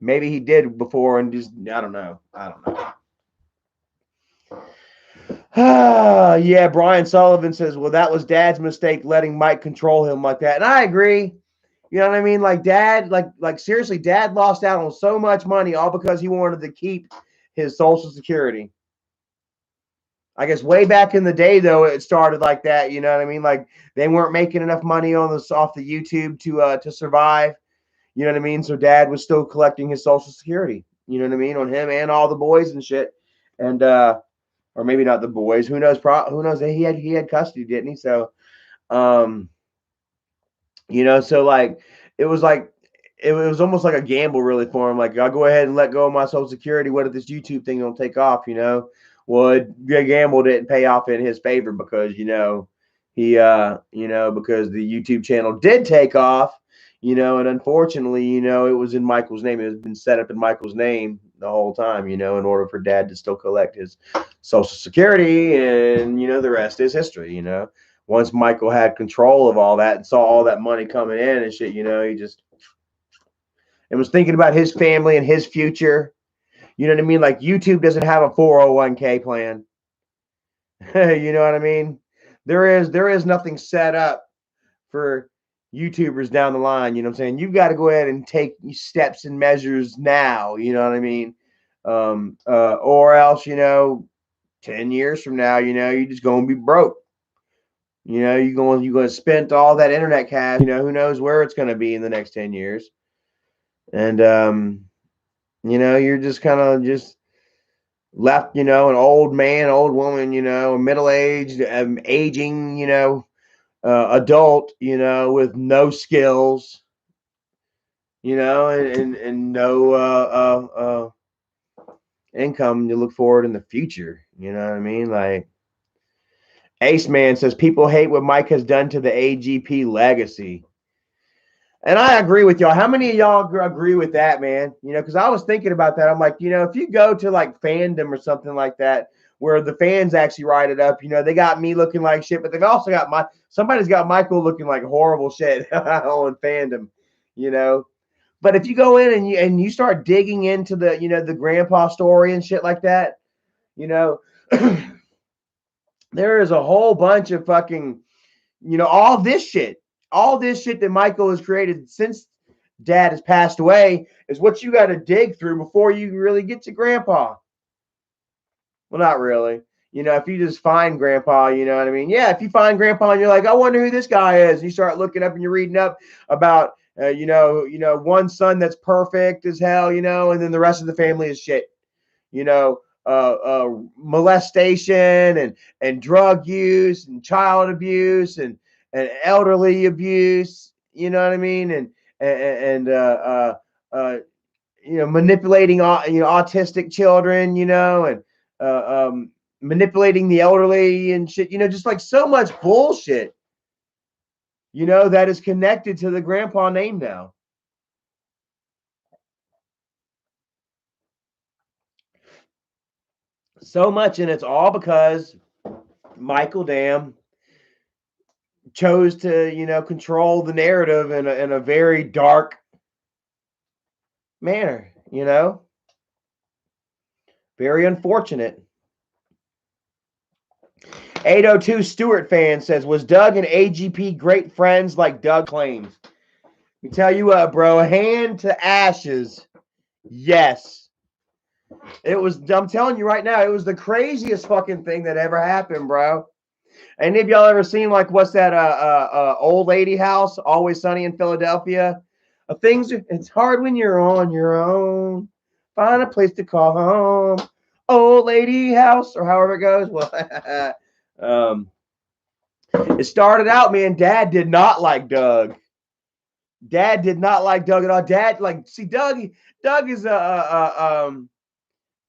Maybe he did before and just I don't know. Yeah, Brian Sullivan says, well, that was dad's mistake letting Mike control him like that. And I agree. You know what I mean? Like dad, like seriously, dad lost out on so much money all because he wanted to keep his Social Security. I guess way back in the day, though, it started like that. You know what I mean? Like they weren't making enough money on this off the YouTube to survive. You know what I mean? So dad was still collecting his Social Security. You know what I mean? On him and all the boys and shit. And or maybe not the boys. Who knows? Who knows? He had custody, didn't he? So, you know, so like it was almost like a gamble, really, for him. Like I'll go ahead and let go of my Social Security. What if this YouTube thing don't take off? You know, well, the gamble didn't pay off in his favor because he because the YouTube channel did take off. You know, and unfortunately, you know, it was in Michael's name. It has been set up in Michael's name the whole time, you know, in order for dad to still collect his Social Security. And, you know, the rest is history, you know. Once Michael had control of all that and saw all that money coming in and shit, you know, he just and was thinking about his family and his future. You know what I mean? Like YouTube doesn't have a 401k plan. You know what I mean? There is nothing set up for YouTubers down the line. You know what I'm saying? You've got to go ahead and take steps and measures now. You know what I mean? Or else, you know, 10 years from now, you know, you're just going to be broke. You know, you're going to spend all that internet cash. You know, who knows where it's going to be in the next 10 years. And, you know, you're just kind of just left, you know, an old man, old woman, you know, middle-aged, aging, you know, adult, you know, with no skills, you know, and no income to look forward in the future. You know what I mean? Like Ace Man says, people hate what Mike has done to the AGP legacy. And I agree with y'all. How many of y'all agree with that, man? You know, because I was thinking about that. I'm like, you know, if you go to like fandom or something like that, where the fans actually write it up, you know, they got me looking like shit, but they've also got somebody's got Michael looking like horrible shit on fandom, you know. But if you go in and you start digging into the, you know, the grandpa story and shit like that, you know, there is a whole bunch of fucking, you know, all this shit that Michael has created since dad has passed away is what you got to dig through before you really get to grandpa. Well, not really. You know, if you just find grandpa, you know what I mean? Yeah, if you find grandpa and you're like, I wonder who this guy is, and you start looking up and you're reading up about, you know, one son that's perfect as hell, you know, and then the rest of the family is shit. You know, molestation and drug use and child abuse and elderly abuse. You know what I mean? And you know, manipulating autistic children. You know, and manipulating the elderly and shit. You know, just like so much bullshit. You know, that is connected to the grandpa name now. So much, and it's all because Michael Dam chose to, you know, control the narrative in a very dark manner, you know. Very unfortunate. 802 Stewart fan says, was Doug and AGP great friends like Doug claims? Let me tell you what, bro, hand to ashes. Yes. It was, I'm telling you right now, it was the craziest fucking thing that ever happened, bro. Any of y'all ever seen, like, what's that old lady house, Always Sunny in Philadelphia? It's hard when you're on your own. Find a place to call home. Old lady house, or however it goes. Well, it started out, man. Dad did not like Doug. Dad did not like Doug at all. Dad, like, see, Doug is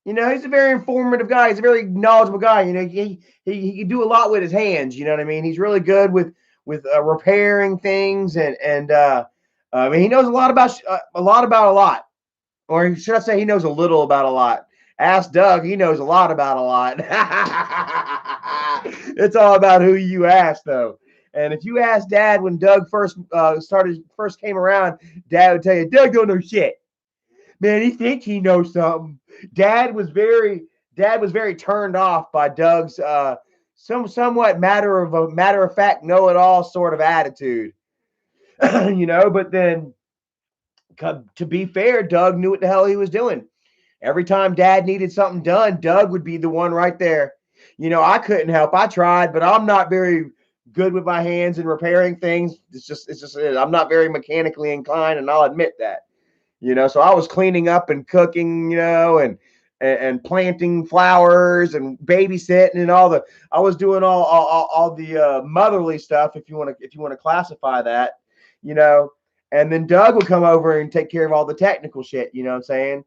you know, he's a very informative guy. He's a very knowledgeable guy. You know, he can do a lot with his hands. You know what I mean? He's really good with repairing things, and I mean, he knows a lot about a lot. Or should I say he knows a little about a lot? Ask Doug, he knows a lot about a lot. It's all about who you ask, though. And if you ask Dad when Doug first came around, Dad would tell you, Doug don't know shit. Man, he thinks he knows something. Dad was very turned off by Doug's somewhat matter of fact, know it all sort of attitude. But then to be fair, Doug knew what the hell he was doing. Every time Dad needed something done, Doug would be the one right there. I couldn't help. I tried, but I'm not very good with my hands and repairing things. It's just I'm not very mechanically inclined, and I'll admit that. So I was cleaning up and cooking, and planting flowers and babysitting and I was doing all the motherly stuff, if you want to classify that, and then Doug would come over and take care of all the technical shit, you know what I'm saying?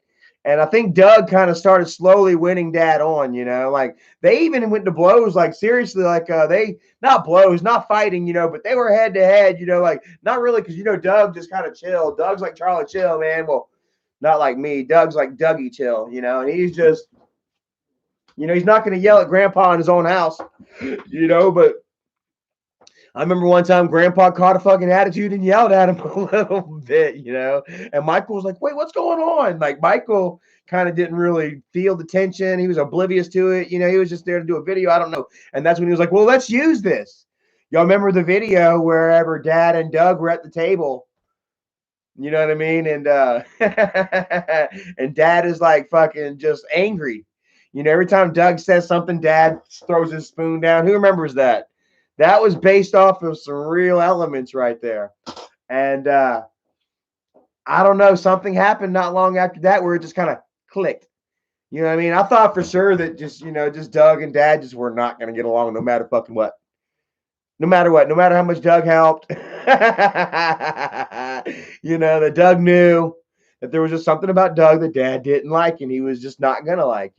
And I think Doug kind of started slowly winning Dad on, like they even went to blows, like seriously, like they not blows, not fighting, but they were head to head, like not really, because Doug just kind of chill. Doug's like Charlie Chill, man. Well, not like me. Doug's like Dougie Chill, and he's just, he's not going to yell at Grandpa in his own house, but I remember one time Grandpa caught a fucking attitude and yelled at him a little bit, and Michael was like, wait, what's going on? Like Michael kind of didn't really feel the tension. He was oblivious to it. He was just there to do a video. I don't know. And that's when he was like, well, let's use this. Y'all remember the video wherever Dad and Doug were at the table? You know what I mean? And and Dad is like fucking just angry. Every time Doug says something, Dad throws his spoon down. Who remembers that? That was based off of some real elements right there. And I don't know, something happened not long after that where it just kind of clicked. You know what I mean? I thought for sure that just Doug and Dad just were not going to get along no matter fucking what. No matter what, no matter how much Doug helped. That Doug knew that there was just something about Doug that Dad didn't like, and he was just not going to like,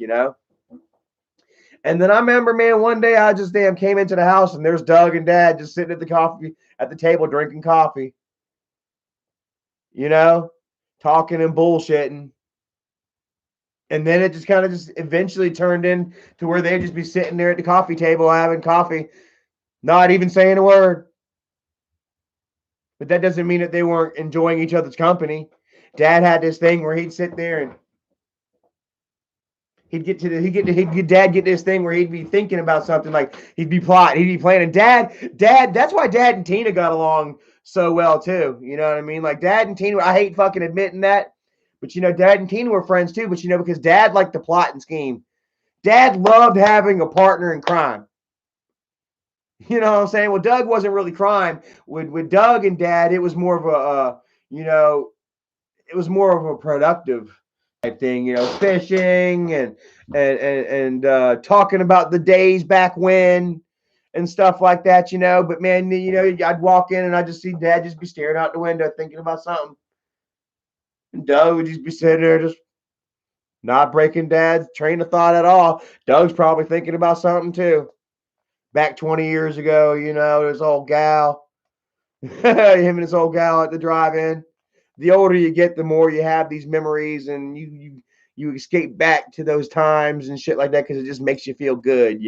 And then I remember, man, one day I just came into the house and there's Doug and Dad just sitting at the table drinking coffee, talking and bullshitting. And then it just kind of just eventually turned into where they'd just be sitting there at the coffee table having coffee, not even saying a word. But that doesn't mean that they weren't enjoying each other's company. Dad had this thing where he'd sit there and Dad get this thing where he'd be thinking about something, like he'd be plotting, he'd be planning. Dad, that's why Dad and Tina got along so well too. You know what I mean? Like Dad and Tina, I hate fucking admitting that, but Dad and Tina were friends too. But because Dad liked to plot and scheme. Dad loved having a partner in crime. You know what I'm saying? Well, Doug wasn't really crime. With Doug and Dad, it was more of a, it was more of a productive type thing, fishing and talking about the days back when and stuff like that, But man, I'd walk in and I'd just see Dad just be staring out the window thinking about something. And Doug would just be sitting there just not breaking Dad's train of thought at all. Doug's probably thinking about something too. Back 20 years ago, this old gal, him and this old gal at the drive-in. The older you get, the more you have these memories, and you escape back to those times and shit like that because it just makes you feel good,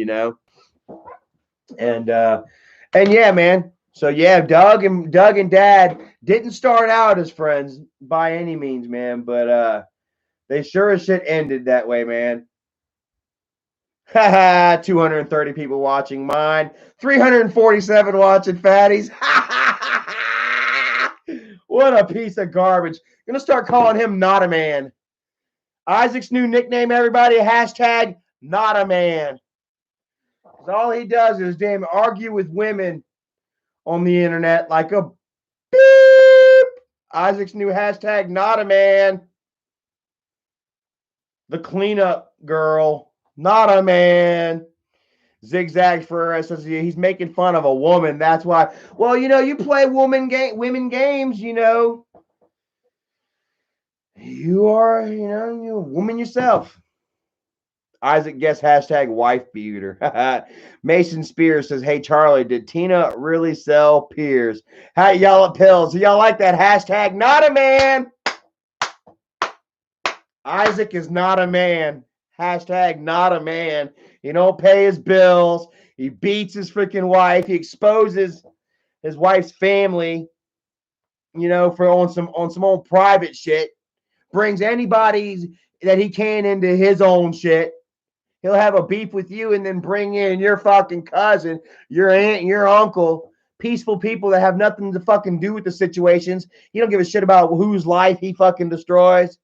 And yeah, man. So yeah, Doug and Dad didn't start out as friends by any means, man, but they sure as shit ended that way, man. 230 people watching mine. 347 watching Fatty's. What a piece of garbage. Gonna start calling him Not a Man. Isaac's new nickname, everybody, hashtag Not a Man. All he does is argue with women on the internet like a beep. Isaac's new hashtag Not a Man. The cleanup girl. Not a man. Zigzags for us. He's making fun of a woman. That's why. Well, you play women games. You are, you're a woman yourself. Isaac guess hashtag wife beater. Mason Spears says, hey, Charlie, did Tina really sell peers? How y'all at pills? Do y'all like that hashtag? Not a man. Isaac is not a man. Hashtag not a man. He don't pay his bills. He beats his freaking wife. He exposes his wife's family, for on some old private shit. Brings anybody that he can into his own shit. He'll have a beef with you and then bring in your fucking cousin, your aunt, your uncle, peaceful people that have nothing to fucking do with the situations. He don't give a shit about whose life he fucking destroys.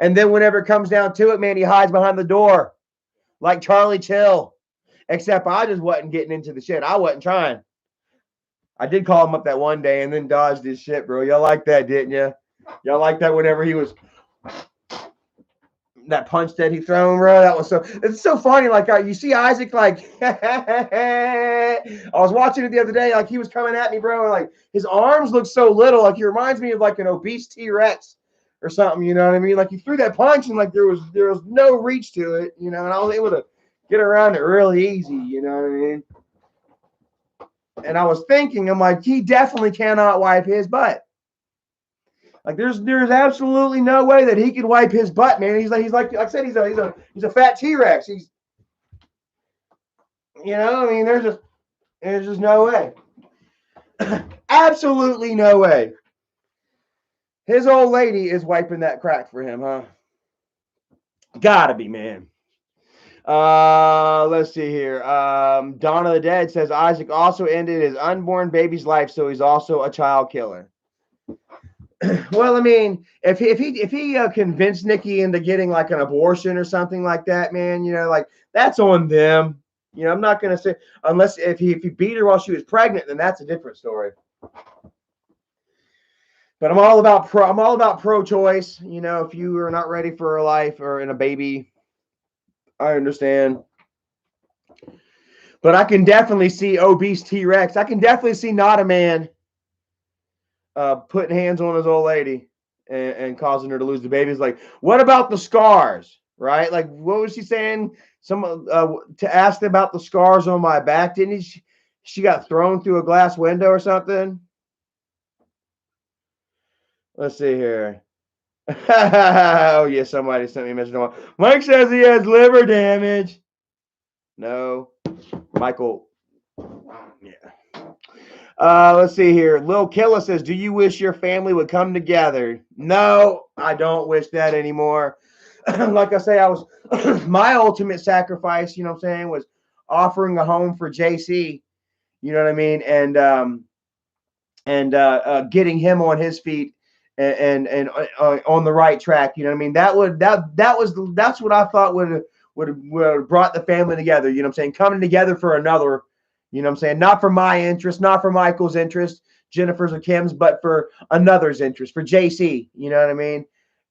And then whenever it comes down to it, man, he hides behind the door like Charlie Chill. Except I just wasn't getting into the shit. I wasn't trying. I did call him up that one day and then dodged his shit, bro. Y'all like that, didn't you? Y'all like that whenever he was that punch that he thrown, bro. That was so. It's so funny. Like you see Isaac, like I was watching it the other day. Like he was coming at me, bro. And like his arms look so little. Like he reminds me of like an obese T-Rex or something. You know what I mean? Like he threw that punch and like there was no reach to it. And I was able to get around it really easy. You know what I mean? And I was thinking, I'm like, he definitely cannot wipe his butt. Like there's absolutely no way that he could wipe his butt, man. He's like I said, he's a fat T-Rex. He's, I mean, there's just no way. Absolutely no way. His old lady is wiping that crack for him, huh? Gotta be, man. Let's see here. Dawn of the Dead says Isaac also ended his unborn baby's life, so he's also a child killer. Well, I mean, if he convinced Nikki into getting like an abortion or something like that, man, like that's on them. I'm not gonna say unless if he beat her while she was pregnant, then that's a different story. But I'm all about pro-choice. If you are not ready for a life or in a baby, I understand. But I can definitely see obese T-Rex. I can definitely see not a man putting hands on his old lady and causing her to lose the baby. It's like, what about the scars, right? Like, what was she saying? To ask about the scars on my back. Didn't she got thrown through a glass window or something? Let's see here. Oh, yeah, somebody sent me a message. Mike says he has liver damage. No. Michael. Yeah. Let's see here. Lil Killa says, do you wish your family would come together? No, I don't wish that anymore. Like I say, I was my ultimate sacrifice, you know what I'm saying, was offering a home for JC, you know what I mean, and getting him on his feet and on the right track, you know what I mean. That's what I thought would have brought the family together, you know what I'm saying, coming together for another. You know what I'm saying? Not for my interest, not for Michael's interest, Jennifer's or Kim's, but for another's interest, for JC. You know what I mean?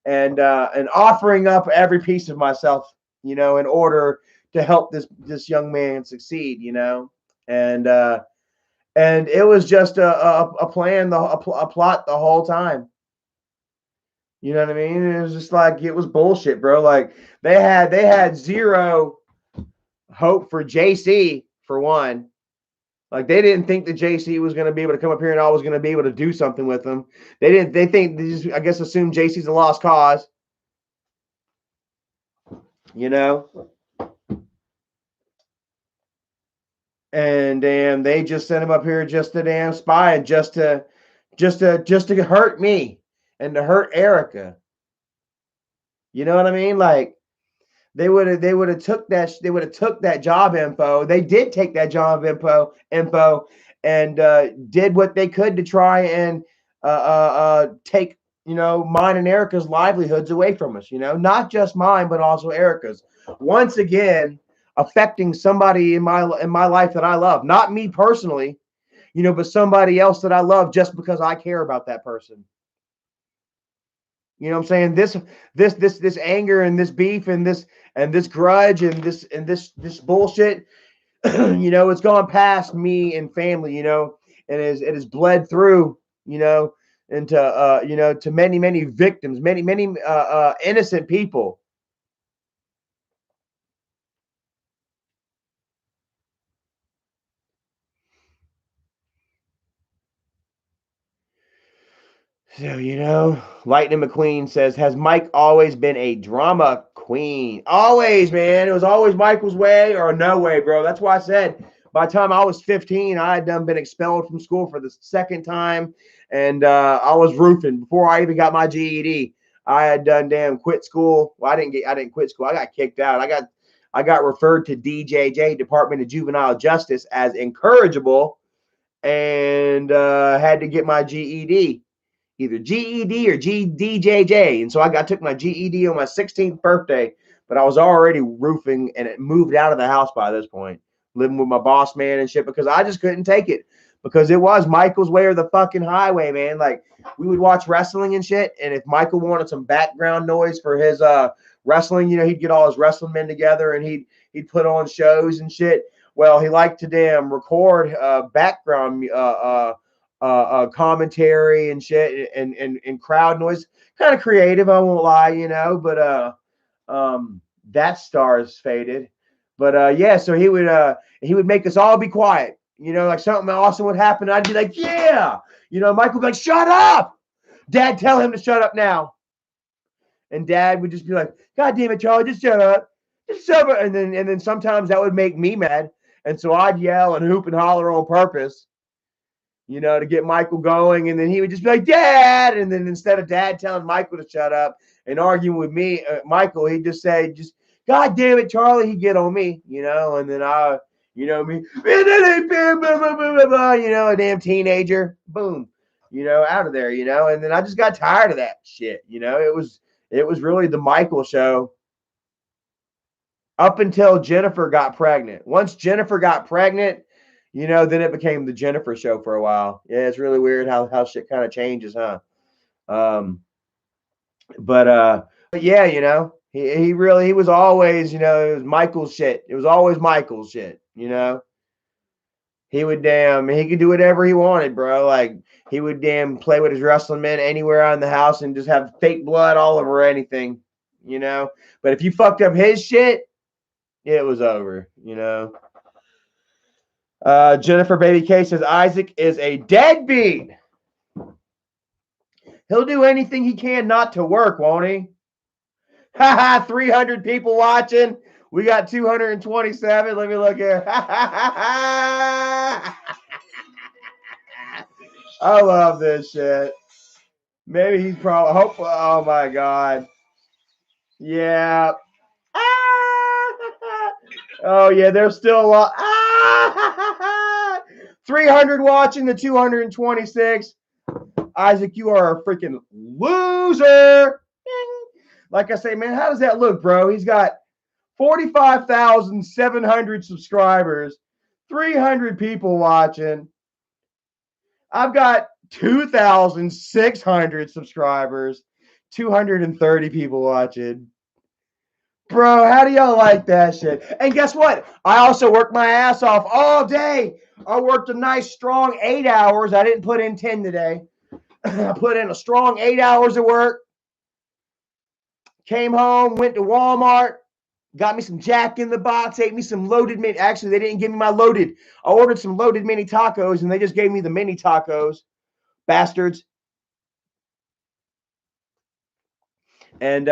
And offering up every piece of myself, in order to help this young man succeed. And it was just a plan, a plot the whole time. You know what I mean? It was just like it was bullshit, bro. Like they had zero hope for JC for one. Like they didn't think that JC was going to be able to come up here and I was going to be able to do something with them. They just, I guess, assumed JC's a lost cause. And damn, they just sent him up here just to damn spy and just to hurt me and to hurt Erica. You know what I mean? Like they would have took that job info. They did take that job info and did what they could to try and take mine and Erica's livelihoods away from us. Not just mine but also Erica's. Once again, affecting somebody in my life that I love, not me personally, but somebody else that I love just because I care about that person. You know what I'm saying? This anger and this beef and this grudge and this bullshit, it's gone past me and family, and it has bled through, into to many victims, many innocent people. So, Lightning McQueen says, has Mike always been a drama queen? Always, man. It was always Michael's way or no way, bro. That's why I said by the time I was 15, I had been expelled from school for the second time. And I was roofing before I even got my GED. I had done quit school. Well, I didn't quit school. I got kicked out. I got referred to DJJ, Department of Juvenile Justice, as incorrigible, and had to get my GED. Either GED or DJJ. And so I took my GED on my 16th birthday, but I was already roofing and it moved out of the house by this point, living with my boss man and shit, because I just couldn't take it, because it was Michael's way or the fucking highway, man. Like, we would watch wrestling and shit, and if Michael wanted some background noise for his wrestling, he'd get all his wrestling men together and he'd put on shows and shit. Well, he liked to record background commentary and shit and crowd noise. Kind of creative, I won't lie, but that star is faded. But yeah, so he would make us all be quiet. Like something awesome would happen. I'd be like, yeah. Michael would be like, shut up. Dad, tell him to shut up now. And Dad would just be like, God damn it, Charlie, just shut up. Just shut up. And then sometimes that would make me mad. And so I'd yell and hoop and holler on purpose, to get Michael going. And then he would just be like, Dad. And then instead of Dad telling Michael to shut up and arguing with me, Michael, he'd just say, God damn it, Charlie. He'd get on me, and then me, a damn teenager, boom, out of there, and then I just got tired of that shit. It was really the Michael show up until Jennifer got pregnant. Once Jennifer got pregnant, then it became the Jennifer show for a while. Yeah, it's really weird how shit kind of changes, huh? But yeah, he was always, it was Michael's shit. It was always Michael's shit, He would he could do whatever he wanted, bro. Like, he would play with his wrestling men anywhere on the house and just have fake blood all over anything, But if you fucked up his shit, it was over, Jennifer Baby K says Isaac is a deadbeat. He'll do anything he can not to work, won't he? Haha, 300 people watching. We got 227. Let me look here. I love this shit. Maybe he's probably hopeful. Oh my God. Yeah. Oh yeah, there's still a lot. 300 watching the 226. Isaac, you are a freaking loser. Like I say, man, how does that look, bro? He's got 45,700 subscribers, 300 people watching. I've got 2,600 subscribers, 230 people watching. Bro, how do y'all like that shit? And guess what? I also worked my ass off all day. I worked a nice strong 8 hours. I didn't put in 10 today. I put in a strong 8 hours of work. Came home, went to Walmart, got me some Jack in the Box, ate me some loaded mini. Actually, they didn't give me my loaded. I ordered some loaded mini tacos, and they just gave me the mini tacos. Bastards. And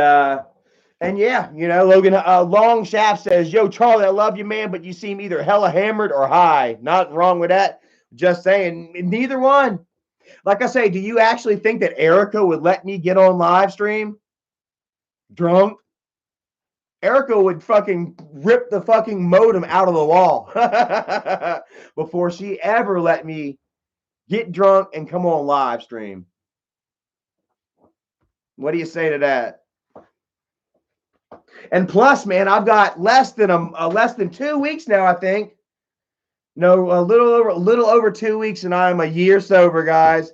yeah, Logan Long Shaft says, yo, Charlie, I love you, man, but you seem either hella hammered or high. Not wrong with that. Just saying, neither one. Like I say, do you actually think that Erica would let me get on live stream drunk? Erica would fucking rip the fucking modem out of the wall before she ever let me get drunk and come on live stream. What do you say to that? And plus, man, I've got less than 2 weeks now, I think. No, a little over 2 weeks, and I'm a year sober, guys.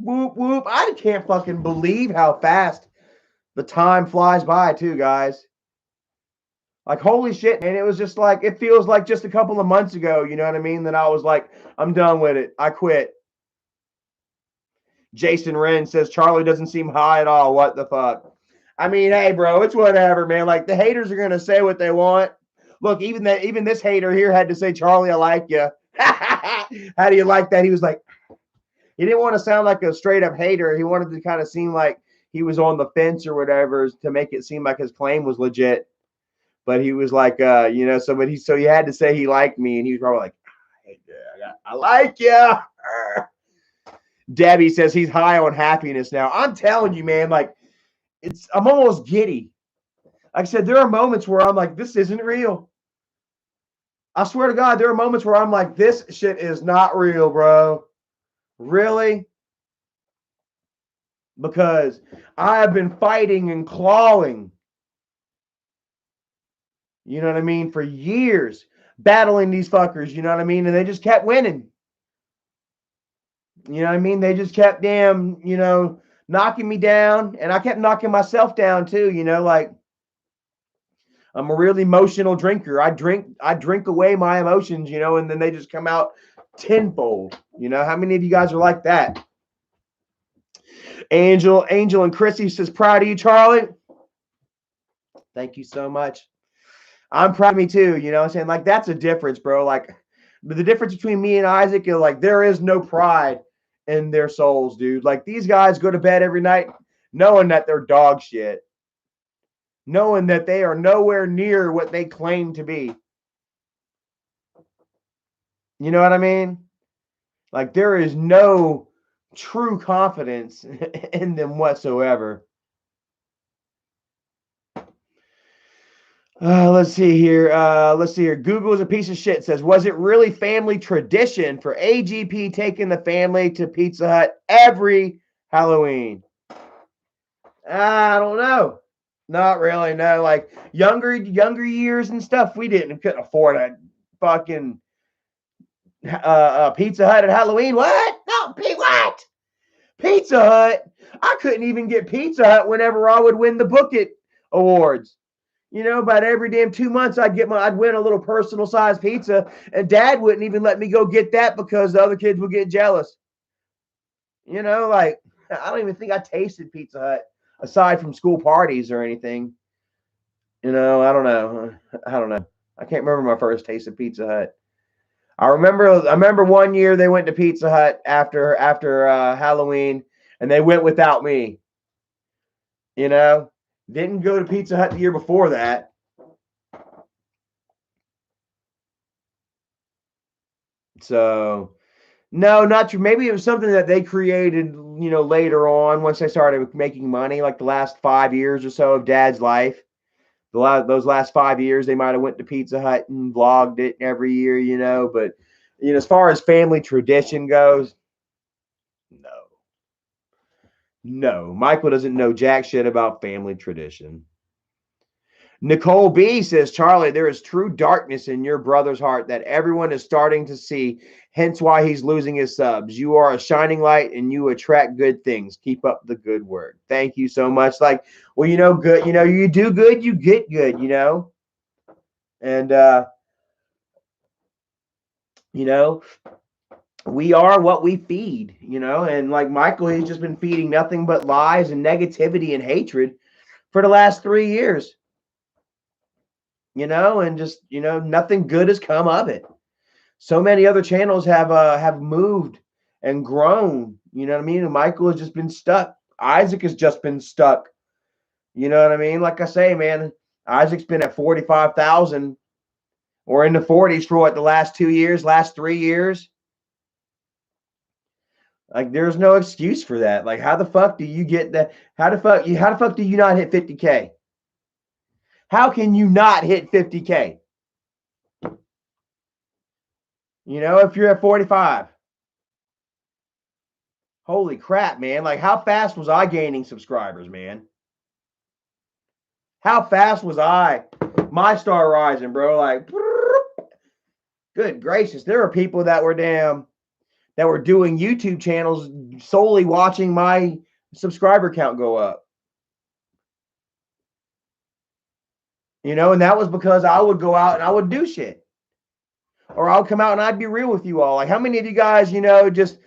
Whoop whoop! I can't fucking believe how fast the time flies by, too, guys. Like, holy shit, man! It was just like, it feels like just a couple of months ago. You know what I mean? That I was like, I'm done with it. I quit. Jason Wren says Charlie doesn't seem high at all. What the fuck? I mean, hey, bro, it's whatever, man. Like, the haters are gonna say what they want. Look, even this hater here had to say, Charlie, I like you. How do you like that? He was like, He didn't want to sound like a straight up hater. He wanted to kind of seem like he was on the fence or whatever to make it seem like his claim was legit. But he was like, so he had to say he liked me, and he was probably like, hey, I like you. Debbie says he's high on happiness now. I'm telling you, man, like I'm almost giddy. Like I said, there are moments where I'm like, this isn't real. I swear to God, there are moments where I'm like, this shit is not real, bro. Really? Because I have been fighting and clawing, you know what I mean, for years, battling these fuckers, you know what I mean? And they just kept winning. You know what I mean? They just kept knocking me down. And I kept knocking myself down too, like I'm a real emotional drinker. I drink away my emotions, and then they just come out tenfold. How many of you guys are like that? Angel and Chrissy says, proud of you, Charlie. Thank you so much. I'm proud of me too. You know what I'm saying? Like, that's a difference, bro. Like, the difference between me and Isaac is like, there is no pride in their souls, dude. Like, these guys go to bed every night knowing that they're dog shit, knowing that they are nowhere near what they claim to be. You know what I mean? Like, there is no true confidence in them whatsoever. Let's see here. Google is a piece of shit. Says, was it really family tradition for AGP taking the family to Pizza Hut every Halloween? I don't know. Not really. No, like younger years and stuff, we couldn't afford a fucking Pizza Hut at Halloween. What? No, what? Pizza Hut? I couldn't even get Pizza Hut whenever I would win the Book It awards. About every damn 2 months, I'd win a little personal size pizza, and Dad wouldn't even let me go get that because the other kids would get jealous. Like, I don't even think I tasted Pizza Hut aside from school parties or anything. I don't know. I can't remember my first taste of Pizza Hut. I remember one year they went to Pizza Hut after Halloween, and they went without me. Didn't go to Pizza Hut the year before that. So, no, not true. Maybe it was something that they created, later on once they started making money, like the last 5 years or so of Dad's life. Those last 5 years, they might have went to Pizza Hut and vlogged it every year, But, as far as family tradition goes, no. Michael doesn't know jack shit about family tradition. Nicole B says, Charlie, there is true darkness in your brother's heart that everyone is starting to see, hence why he's losing his subs. You are a shining light and you attract good things. Keep up the good work. Thank you so much. Like, well, good, you do good, you get good, And, we are what we feed, and like Michael, he's just been feeding nothing but lies and negativity and hatred for the last 3 years. And just, nothing good has come of it. So many other channels have moved and grown, you know what I mean? And Michael has just been stuck. Isaac has just been stuck. You know what I mean? Like I say, man, Isaac's been at 45,000 or in the 40s for what, the last 2 years, last 3 years. Like, there's no excuse for that. Like, how the fuck do you get that? How the fuck do you not hit 50K? How can you not hit 50K? If you're at 45. Holy crap, man. Like, how fast was I gaining subscribers, man? How fast was my star rising, bro? Like, good gracious. There are people that were doing YouTube channels solely watching my subscriber count go up. And that was because I would go out and I would do shit. Or I'll come out and I'd be real with you all. Like, how many of you guys, just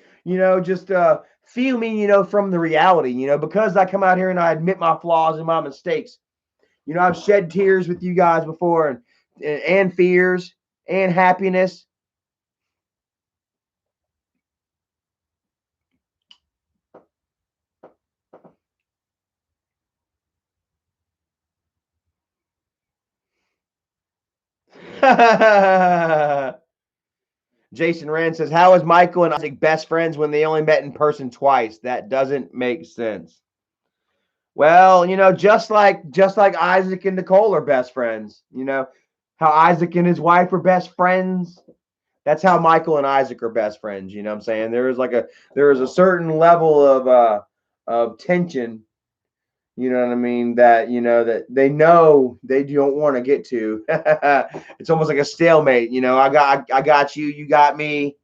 feel me, from the reality, because I come out here and I admit my flaws and my mistakes. I've shed tears with you guys before and fears and happiness. Jason Rand says, how is Michael and Isaac best friends when they only met in person twice? That doesn't make sense. Well, just like Isaac and Nicole are best friends. How Isaac and his wife are best friends. That's how Michael and Isaac are best friends. You know what I'm saying? There is a certain level of tension. You know what I mean? That that they know they don't want to get to. It's almost like a stalemate. I got you, you got me.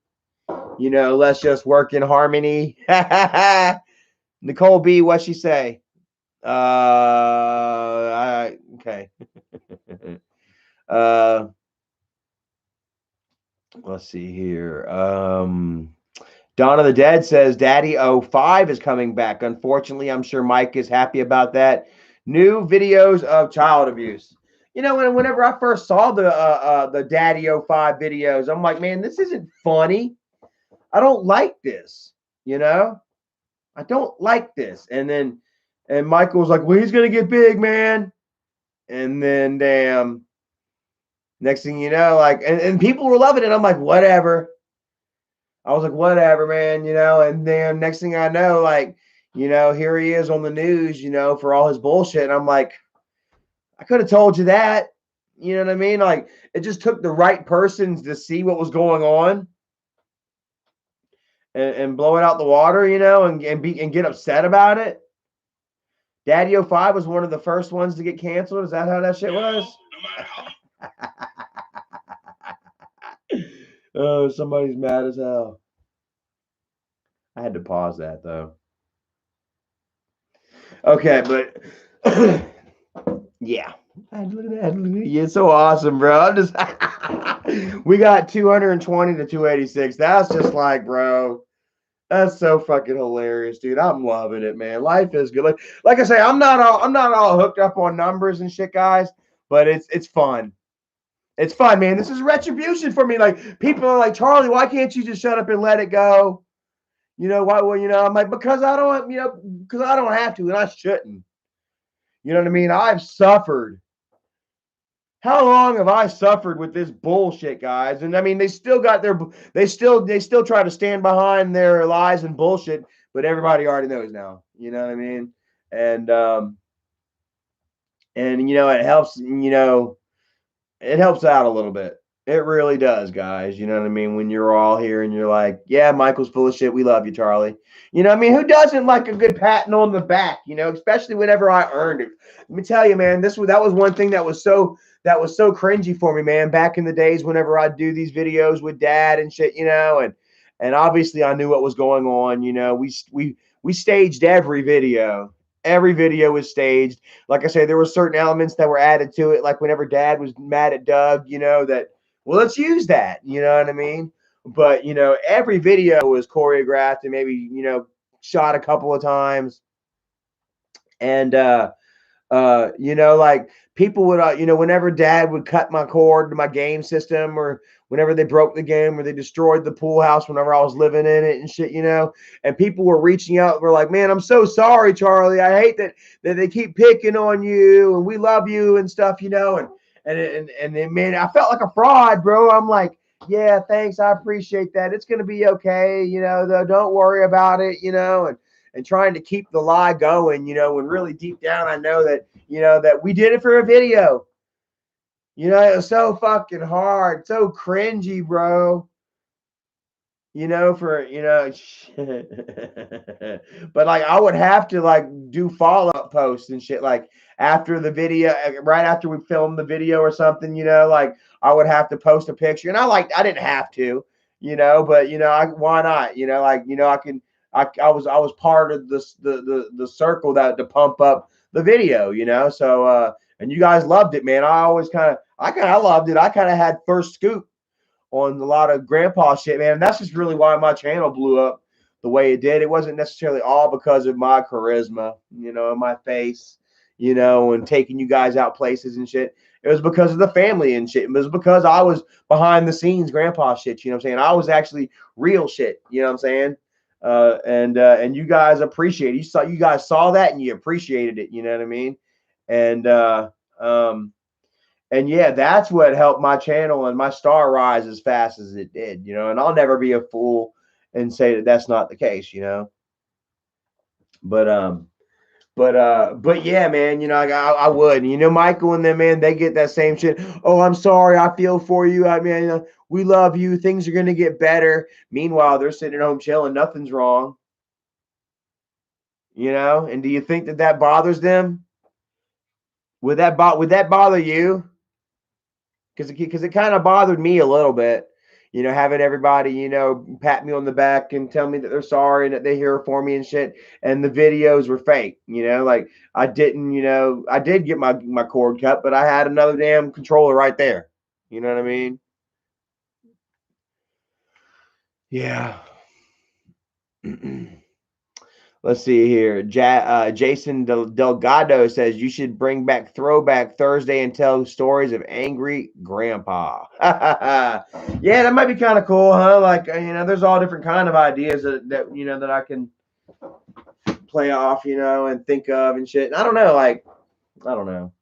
Let's just work in harmony. Nicole B, what she say? Okay. Let's see here. Dawn of the Dead says Daddy 05 is coming back. Unfortunately, I'm sure Mike is happy about that. New videos of child abuse. Whenever I first saw the Daddy 05 videos, I'm like, man, this isn't funny. I don't like this. I don't like this. And Michael was like, well, he's gonna get big, man. And then damn, next thing you know, like, and people were loving it. I'm like, whatever. I was like, whatever, man, and then next thing I know, like, here he is on the news, for all his bullshit. And I'm like, I could have told you that. You know what I mean? Like, it just took the right persons to see what was going on and blow it out the water, and get upset about it. Daddy 05 was one of the first ones to get canceled. Is that how that shit was? Oh, somebody's mad as hell. I had to pause that though. Okay, but yeah. Look at that. It's so awesome, bro. I'm just we got 220 to 286. That's just like, bro. That's so fucking hilarious, dude. I'm loving it, man. Life is good. Like I say, I'm not all hooked up on numbers and shit, guys, but it's fun. It's fun, man. This is retribution for me. Like, people are like, Charlie, why can't you just shut up and let it go? Why? Well, I'm like, because I don't, because I don't have to, and I shouldn't. You know what I mean? I've suffered. How long have I suffered with this bullshit, guys? And I mean, they still try to stand behind their lies and bullshit, but everybody already knows now. You know what I mean? And it helps. It helps out a little bit. It really does, guys. You know what I mean? When you're all here and you're like, yeah, Michael's full of shit. We love you, Charlie. You know what I mean? Who doesn't like a good patting on the back, especially whenever I earned it. Let me tell you, man, that was one thing that was so cringy for me, man, back in the days whenever I'd do these videos with Dad and shit, and obviously I knew what was going on. We staged every video. Every video was staged. Like I say, there were certain elements that were added to it. Like whenever Dad was mad at Doug, that, well, let's use that. You know what I mean? But, every video was choreographed and maybe, shot a couple of times. And, like people would, whenever Dad would cut my cord to my game system, or whenever they broke the game, or they destroyed the pool house whenever I was living in it and shit, and people were reaching out, were like, man, I'm so sorry, Charlie. I hate that they keep picking on you, and we love you and stuff, and then, man, I felt like a fraud, bro. I'm like, yeah, thanks. I appreciate that. It's going to be okay. Though, don't worry about it, and trying to keep the lie going, when really deep down I know that, that we did it for a video. It was so fucking hard, so cringy, bro. But like I would have to like do follow-up posts and shit like after the video, right after we filmed the video or something, like I would have to post a picture, and I didn't have to, but why not? I was part of the circle that to pump up the video, so and you guys loved it, man. I loved it. I kind of had first scoop on a lot of grandpa shit, man. And that's just really why my channel blew up the way it did. It wasn't necessarily all because of my charisma, my face, and taking you guys out places and shit. It was because of the family and shit. It was because I was behind the scenes grandpa shit, you know what I'm saying? I was actually real shit, you know what I'm saying? And you guys appreciate it. You guys saw that and you appreciated it, you know what I mean? And And yeah, that's what helped my channel and my star rise as fast as it did, you know. And I'll never be a fool and say that that's not the case, you know. But but yeah, man, you know, I would. And, you know, Michael and them, man, they get that same shit. Oh, I'm sorry, I feel for you. I mean, we love you. Things are gonna get better. Meanwhile, they're sitting at home chilling. Nothing's wrong, you know. And do you think that that bothers them? Would that bother you? Because it kind of bothered me a little bit, you know, having everybody, you know, pat me on the back and tell me that they're sorry and that they're here for me and shit. And the videos were fake, you know, like I didn't, you know, I did get my cord cut, but I had another damn controller right there. You know what I mean? Yeah. Let's see here. Jason Delgado says you should bring back Throwback Thursday and tell stories of angry grandpa. Yeah, that might be kind of cool, huh? Like, you know, there's all different kind of ideas that you know that I can play off, you know, and think of and shit. And I don't know, like, I don't know.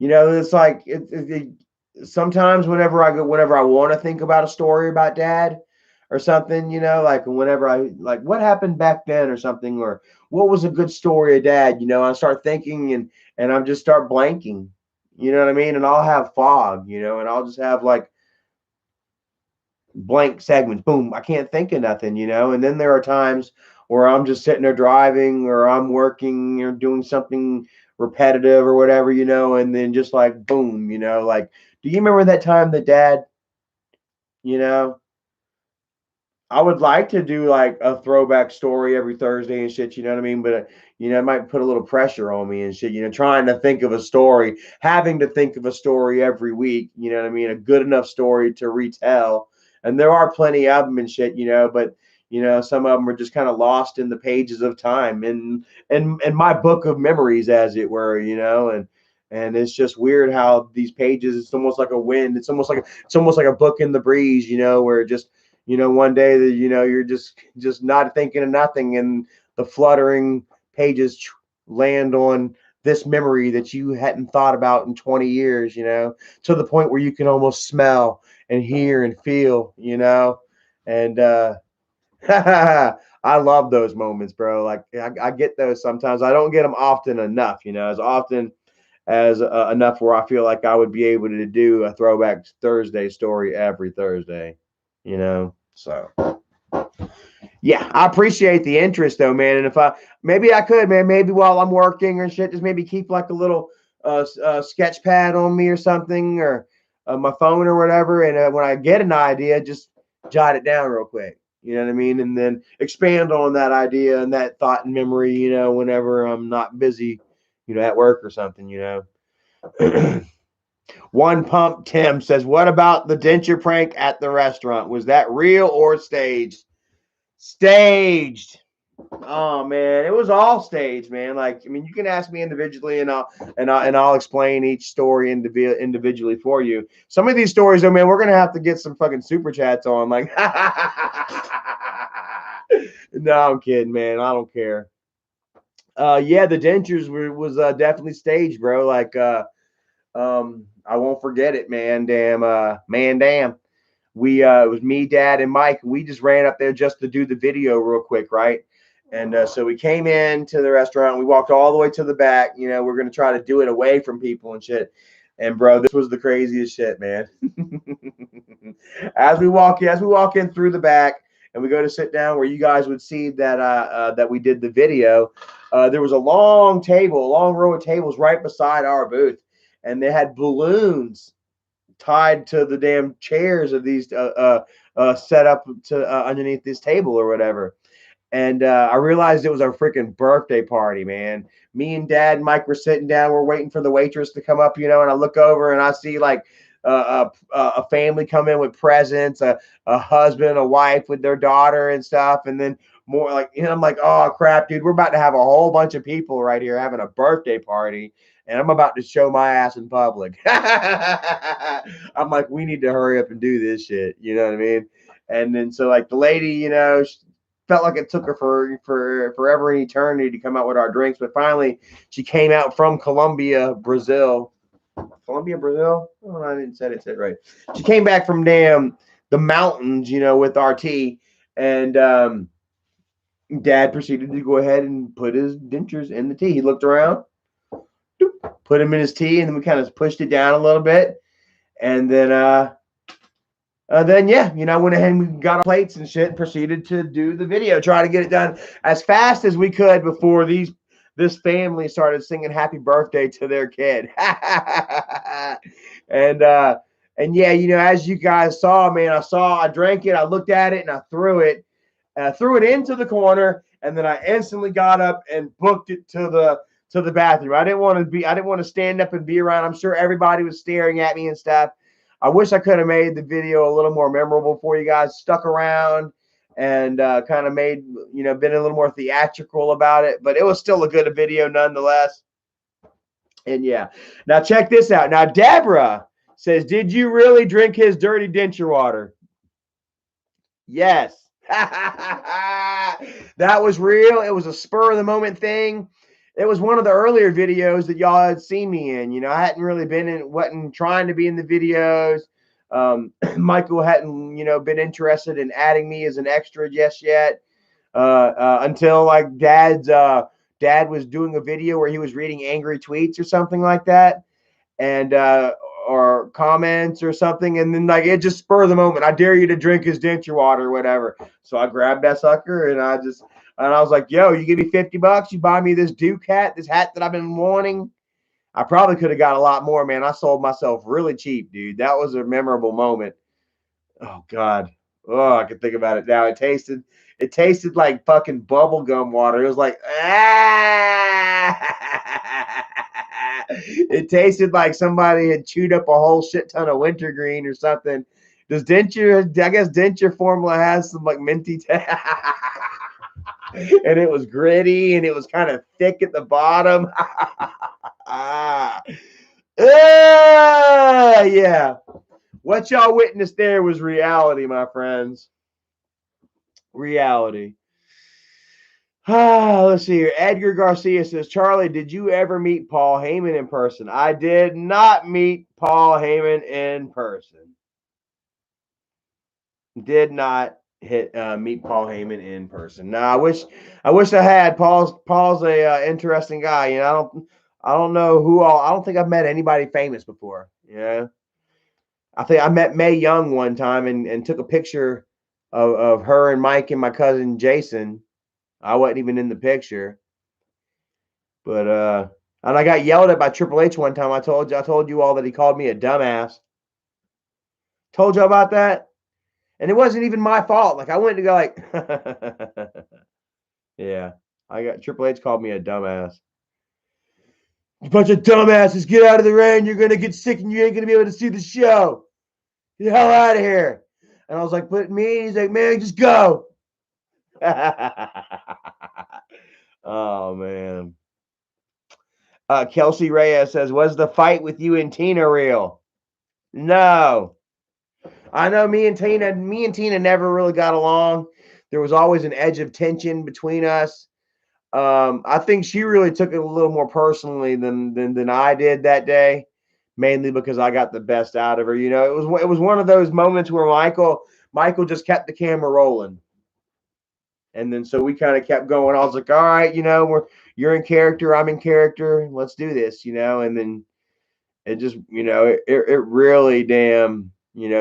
You know, it's like sometimes whenever I want to think about a story about dad or something, you know, like whenever I like what happened back then or something, or what was a good story of dad, you know, I start thinking and I'm just start blanking, you know what I mean? And I'll have fog, you know, and I'll just have like blank segments. Boom, I can't think of nothing, you know. And then there are times where I'm just sitting there driving or I'm working or doing something repetitive or whatever, you know, and then just like boom, you know, like do you remember that time that dad, you know, I would like to do like a throwback story every Thursday and shit, you know what I mean? But you know, it might put a little pressure on me and shit, you know, trying to think of a story, having to think of a story every week, you know what I mean? A good enough story to retell. And there are plenty of them and shit, you know, but you know, some of them are just kind of lost in the pages of time and my book of memories, as it were, you know, and it's just weird how these pages, it's almost like a wind. It's almost like a book in the breeze, you know, where it just you know, one day that you know you're just not thinking of nothing, and the fluttering pages land on this memory that you hadn't thought about in 20 years, you know, to the point where you can almost smell and hear and feel, you know, and I love those moments, bro. Like I get those sometimes. I don't get them often enough, you know, as often as enough where I feel like I would be able to do a throwback Thursday story every Thursday, you know. So yeah, I appreciate the interest though, man. And if I maybe I could, man, maybe while I'm working or shit, just maybe keep like a little sketch pad on me or something, or my phone or whatever. And when I get an idea, just jot it down real quick. You know what I mean? And then expand on that idea and that thought and memory, you know, whenever I'm not busy, you know, at work or something, you know. One Pump Tim says, "What about the denture prank at the restaurant? Was that real or staged?" Staged. Oh man, it was all staged, man. Like, I mean, you can ask me individually, and I'll explain each story individually for you. Some of these stories, though, man, we're gonna have to get some fucking super chats on. Like, no, I'm kidding, man. I don't care. Yeah, the dentures was definitely staged, bro. Like, I won't forget it, man. Damn. We it was me, dad, and Mike. We just ran up there just to do the video real quick, right? And so we came in to the restaurant. We walked all the way to the back. You know, we're gonna try to do it away from people and shit. And bro, this was the craziest shit, man. As we walk in through the back, and we go to sit down where you guys would see that that we did the video. There was a long table, a long row of tables right beside our booth, and they had balloons tied to the damn chairs of these set up to underneath this table or whatever. And I realized it was our freaking birthday party, man. Me and Dad and Mike were sitting down. We're waiting for the waitress to come up, you know. And I look over and I see like a family come in with presents, a husband, a wife with their daughter and stuff, and then more like, you know, I'm like, oh crap, dude, we're about to have a whole bunch of people right here having a birthday party, and I'm about to show my ass in public. I'm like, we need to hurry up and do this shit. You know what I mean? And then so like the lady, you know, felt like it took her for forever and eternity to come out with our drinks, but finally she came out from Colombia, Brazil, Colombia, Brazil. Oh, I didn't say it right. She came back from the mountains, with RT, and Dad proceeded to go ahead and put his dentures in the tea. He looked around, put him in his tea, and then we kind of pushed it down a little bit, and then yeah, I went ahead and got our plates and shit and proceeded to do the video, try to get it done as fast as we could before this family started singing happy birthday to their kid. and yeah, as you guys saw, man, I drank it, I looked at it, and I threw it into the corner, and then I instantly got up and booked it to the bathroom. I didn't want to stand up and be around. I'm sure everybody was staring at me and stuff. I wish I could have made the video a little more memorable for you guys. Stuck around and kind of made, been a little more theatrical about it, but it was still a good video nonetheless. And yeah, now check this out. Now, Deborah says, did you really drink his dirty denture water? Yes. That was real. It was a spur of the moment thing. It was one of the earlier videos that y'all had seen me in. I hadn't really wasn't trying to be in the videos. Michael hadn't, been interested in adding me as an extra just yet. Until like dad was doing a video where he was reading angry tweets or something like that. And or comments or something, and then like it just spurred the moment. I dare you to drink his denture water or whatever. So I grabbed that sucker and I was like, yo, you give me $50, you buy me this Duke hat, this hat that I've been wanting. I probably could have got a lot more, man. I sold myself really cheap, dude. That was a memorable moment. Oh God. Oh, I can think about it now. It tasted like fucking bubblegum water. It was like, it tasted like somebody had chewed up a whole shit ton of wintergreen or something. I guess denture formula has some like minty taste. And it was gritty and it was kind of thick at the bottom. Yeah. What y'all witnessed there was reality, my friends. Reality. Let's see here. Edgar Garcia says, Charlie, did you ever meet Paul Heyman in person? I did not meet Paul Heyman in person. Did not meet Paul Heyman in person. No, I wish I had. Paul's a interesting guy. I don't know who all. I don't think I've met anybody famous before. Yeah. I think I met Mae Young one time and took a picture of her and Mike and my cousin Jason. I wasn't even in the picture. But and I got yelled at by Triple H one time. I told you all that he called me a dumbass. Told you about that? And it wasn't even my fault. Like I went to go like yeah. Triple H called me a dumbass. You bunch of dumbasses, get out of the ring. You're gonna get sick and you ain't gonna be able to see the show. Get the hell out of here. And I was like, but me, he's like, man, just go. Oh man. Kelsey Reyes says, was the fight with you and Tina real? No. I know me and Tina never really got along. There was always an edge of tension between us. I think she really took it a little more personally than I did that day, mainly because I got the best out of her. It was one of those moments where Michael just kept the camera rolling. And then so we kind of kept going. I was like, all right, you're in character, I'm in character. Let's do this, and then it just, it really damn,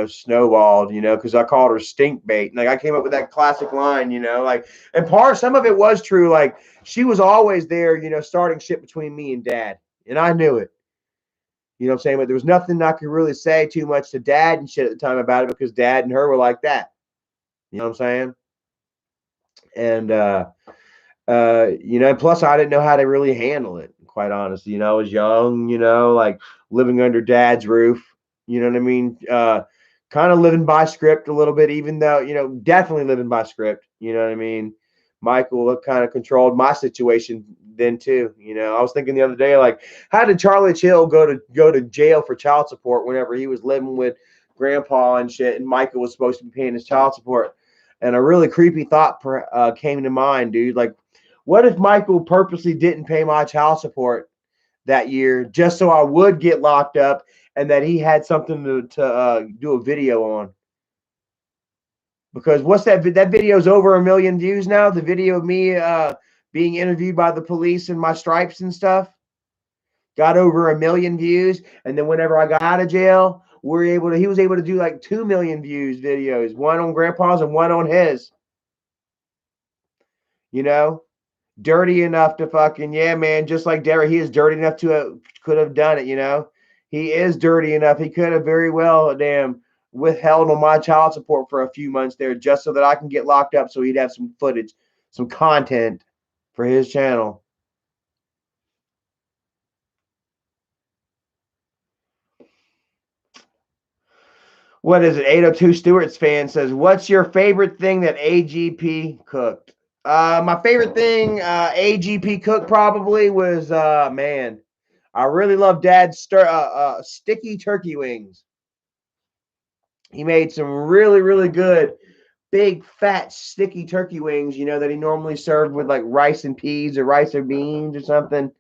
snowballed, because I called her stink bait. Like I came up with that classic line, like, and some of it was true. Like she was always there, starting shit between me and Dad. And I knew it. You know what I'm saying? But there was nothing I could really say too much to Dad and shit at the time about it because Dad and her were like that. You know what I'm saying? And plus I didn't know how to really handle it, quite honestly. I was young, like living under Dad's roof, you know what I mean? Kind of living by script a little bit, even though, definitely living by script, you know what I mean? Michael kind of controlled my situation then too. I was thinking the other day, like, how did Charlie Chill go to jail for child support whenever he was living with Grandpa and shit, and Michael was supposed to be paying his child support? And a really creepy thought came to mind, dude. Like, what if Michael purposely didn't pay my child support that year just so I would get locked up, and that he had something to do a video on. Because what's that video's over 1 million views now, the video of me being interviewed by the police in my stripes and stuff got over 1 million views. And then whenever I got out of jail, he was able to do like 2 million views videos, one on Grandpa's and one on his. You know, dirty enough to fucking, yeah, man, just like Derek, he is dirty enough to could have done it. You know, he is dirty enough. He could have very well withheld on my child support for a few months there just so that I can get locked up, so he'd have some footage, some content for his channel. What is it? 802 Stewart's fan says, what's your favorite thing that AGP cooked? My favorite thing AGP cooked probably was, man, I really love Dad's sticky turkey wings. He made some really, really good, big, fat, sticky turkey wings, you know, that he normally served with like rice and peas or rice or beans or something.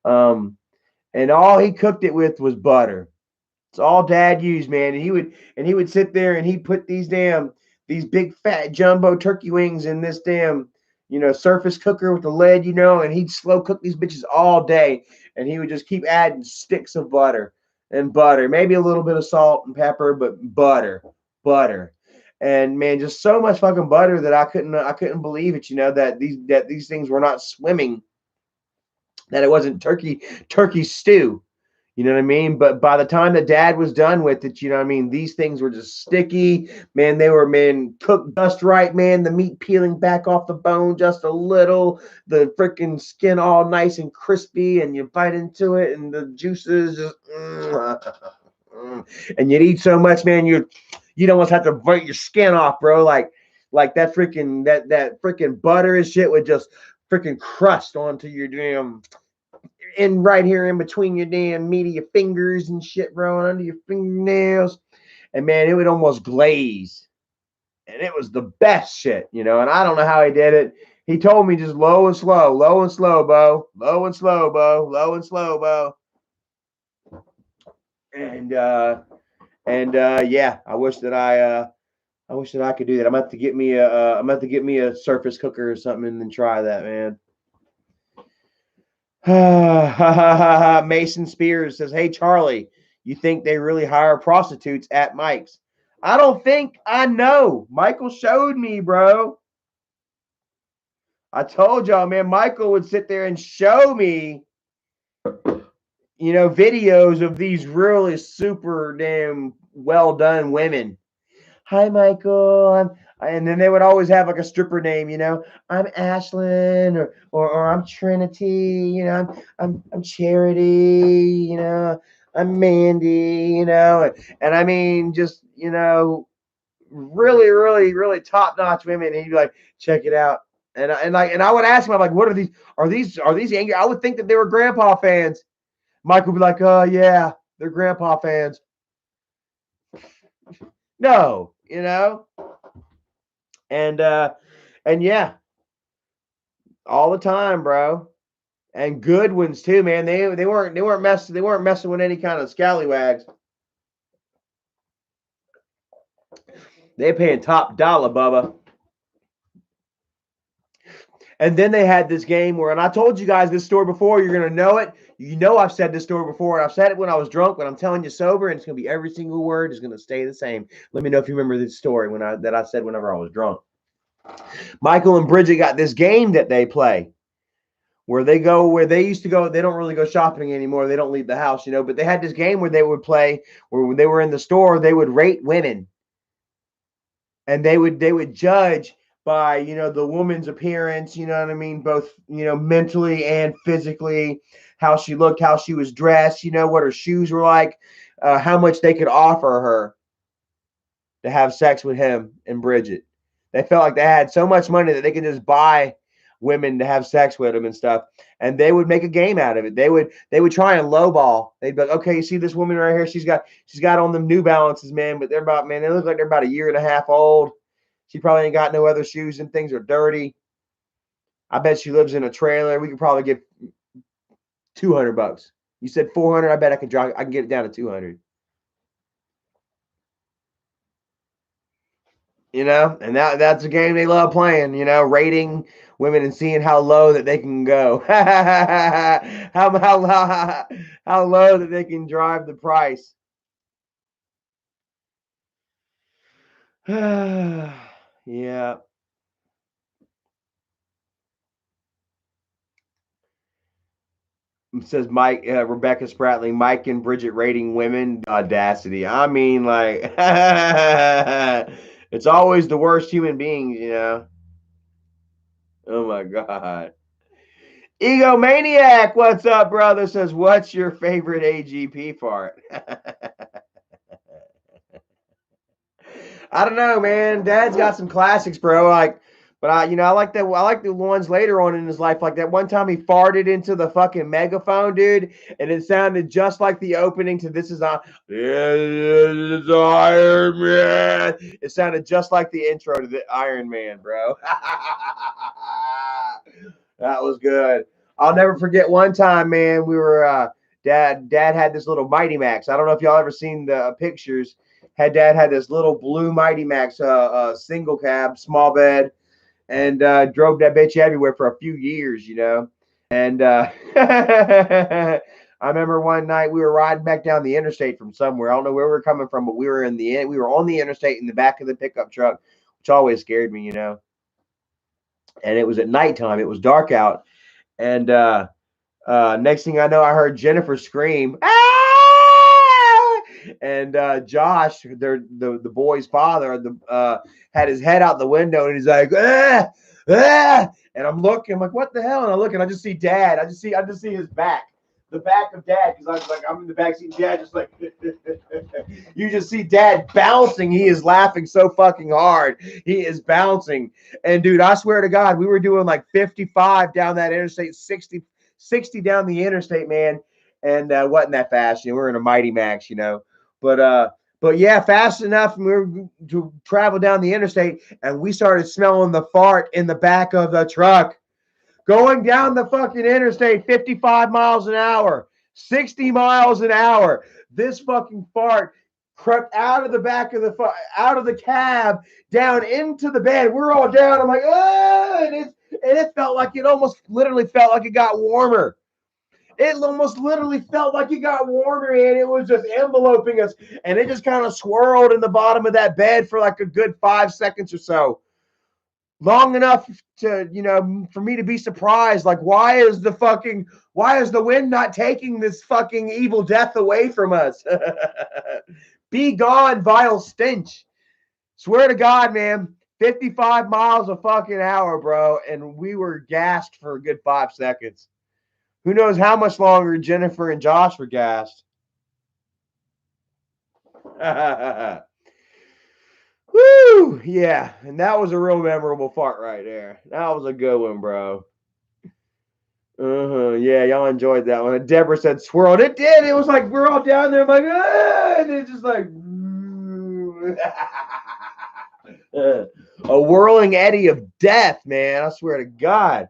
And all he cooked it with was butter. It's all Dad used, man. And he would sit there and he'd put these big fat jumbo turkey wings in this damn, you know, surface cooker with the lid, you know, and he'd slow cook these bitches all day. And he would just keep adding sticks of butter and butter, maybe a little bit of salt and pepper, but butter. And man, just so much fucking butter that I couldn't believe it, you know, that these things were not swimming, that it wasn't turkey stew. You know what I mean? But by the time that Dad was done with it, you know what I mean? These things were just sticky. Man, they were, man, cooked just right, man. The meat peeling back off the bone just a little. The freaking skin all nice and crispy. And you bite into it and the juices just... and you'd eat so much, man, you'd almost have to bite your skin off, bro. Like that freaking, that freaking butter and shit would just freaking crust onto your damn... in right here in between your damn meat of your fingers and shit, bro, under your fingernails. And man, it would almost glaze. And it was the best shit, you know. And I don't know how he did it. He told me just low and slow, Bo. Low and slow, Bo. And yeah, I wish that I could do that. I'm about to get me a surface cooker or something and then try that, man. Mason Spears says, hey, Charlie, you think they really hire prostitutes at Mike's? I don't think. I know. Michael showed me, bro. I told y'all, man, Michael would sit there and show me, you know, videos of these really super damn well done women. Hi, Michael. And then they would always have like a stripper name, you know. I'm Ashlyn, or I'm Trinity, you know. I'm Charity, you know. I'm Mandy, you know. And I mean, just, you know, really, really, really top notch women. And he'd be like, check it out. And I would ask him, I'm like, what are these? Are these angry? I would think that they were Grandpa fans. Mike would be like, yeah, they're Grandpa fans. No, you know. And yeah, all the time, bro. And good ones too, man. They weren't messing with any kind of scallywags. They paying top dollar, Bubba. And then they had this game where, and I told you guys this story before, you're gonna know it. You know I've said this story before, and I've said it when I was drunk, but I'm telling you sober, and it's gonna be every single word is gonna stay the same. Let me know if you remember this story that I said whenever I was drunk. Michael and Bridget got this game that they play where they used to go. They don't really go shopping anymore. They don't leave the house, you know, but they had this game where they would play, where when they were in the store, they would rate women, and they would judge by, you know, the woman's appearance, you know what I mean, both, you know, mentally and physically, how she looked, how she was dressed, you know, what her shoes were like, how much they could offer her to have sex with him and Bridget. They felt like they had so much money that they could just buy women to have sex with them and stuff. And they would make a game out of it. They would try and lowball. They'd be like, okay, you see this woman right here? She's got on them New Balances, man, but they look like they're about a year and a half old. She probably ain't got no other shoes and things are dirty. I bet she lives in a trailer. We could probably get $200. You said 400. I bet I can get it down to 200. You know, and that's a game they love playing, you know, rating women and seeing how low that they can go. how low that they can drive the price. Yeah. It says Mike, Rebecca Spratling, Mike and Bridget rating women. Audacity. I mean, like, it's always the worst human beings, you know. Oh my God. Egomaniac, what's up, brother? Says, what's your favorite AGP part? I don't know, man. Dad's got some classics, bro. Like, but I like that. I like the ones later on in his life, like that one time he farted into the fucking megaphone, dude, and it sounded just like the opening to "This Is on." This is Iron Man. It sounded just like the intro to the Iron Man, bro. That was good. I'll never forget one time, man. We were dad had this little Mighty Max. I don't know if y'all ever seen the pictures. Dad had this little blue Mighty Max, single cab, small bed, and drove that bitch everywhere for a few years, you know. And I remember one night we were riding back down the interstate from somewhere. I don't know where we were coming from, but we were on the interstate in the back of the pickup truck, which always scared me, you know. And it was at nighttime. It was dark out, and next thing I know, I heard Jennifer scream, "Ah!" And Josh, the boy's father, had his head out the window, and he's like, "Ah, ah!" And I'm looking, I'm like, "What the hell?" And I look, and I just see Dad. I just see his back, the back of Dad, because I was like, I'm in the back seat, Dad just like, you just see Dad bouncing. He is laughing so fucking hard. He is bouncing, and dude, I swear to God, we were doing like 55 down that interstate, 60 down the interstate, man, and wasn't that fast. You know, we're in a Mighty Max, you know, but yeah, fast enough. And we were to travel down the interstate, and we started smelling the fart in the back of the truck, going down the fucking interstate, 55 miles an hour, 60 miles an hour. This fucking fart crept out of the back of out of the cab, down into the bed. We're all down. I'm like, oh, and it felt like it almost literally felt like it got warmer. It almost literally felt like it got warmer, and it was just enveloping us. And it just kind of swirled in the bottom of that bed for like a good 5 seconds or so. Long enough to, you know, for me to be surprised. Like, why is the wind not taking this fucking evil death away from us? Be gone, vile stench. Swear to God, man. 55 miles a fucking hour, bro. And we were gassed for a good 5 seconds. Who knows how much longer Jennifer and Josh were gassed. Woo! Yeah. And that was a real memorable fart right there. That was a good one, bro. Yeah, y'all enjoyed that one. And Deborah said swirled. It did. It was like we're all down there. I'm like, ah! And it's just like a whirling eddy of death, man. I swear to God.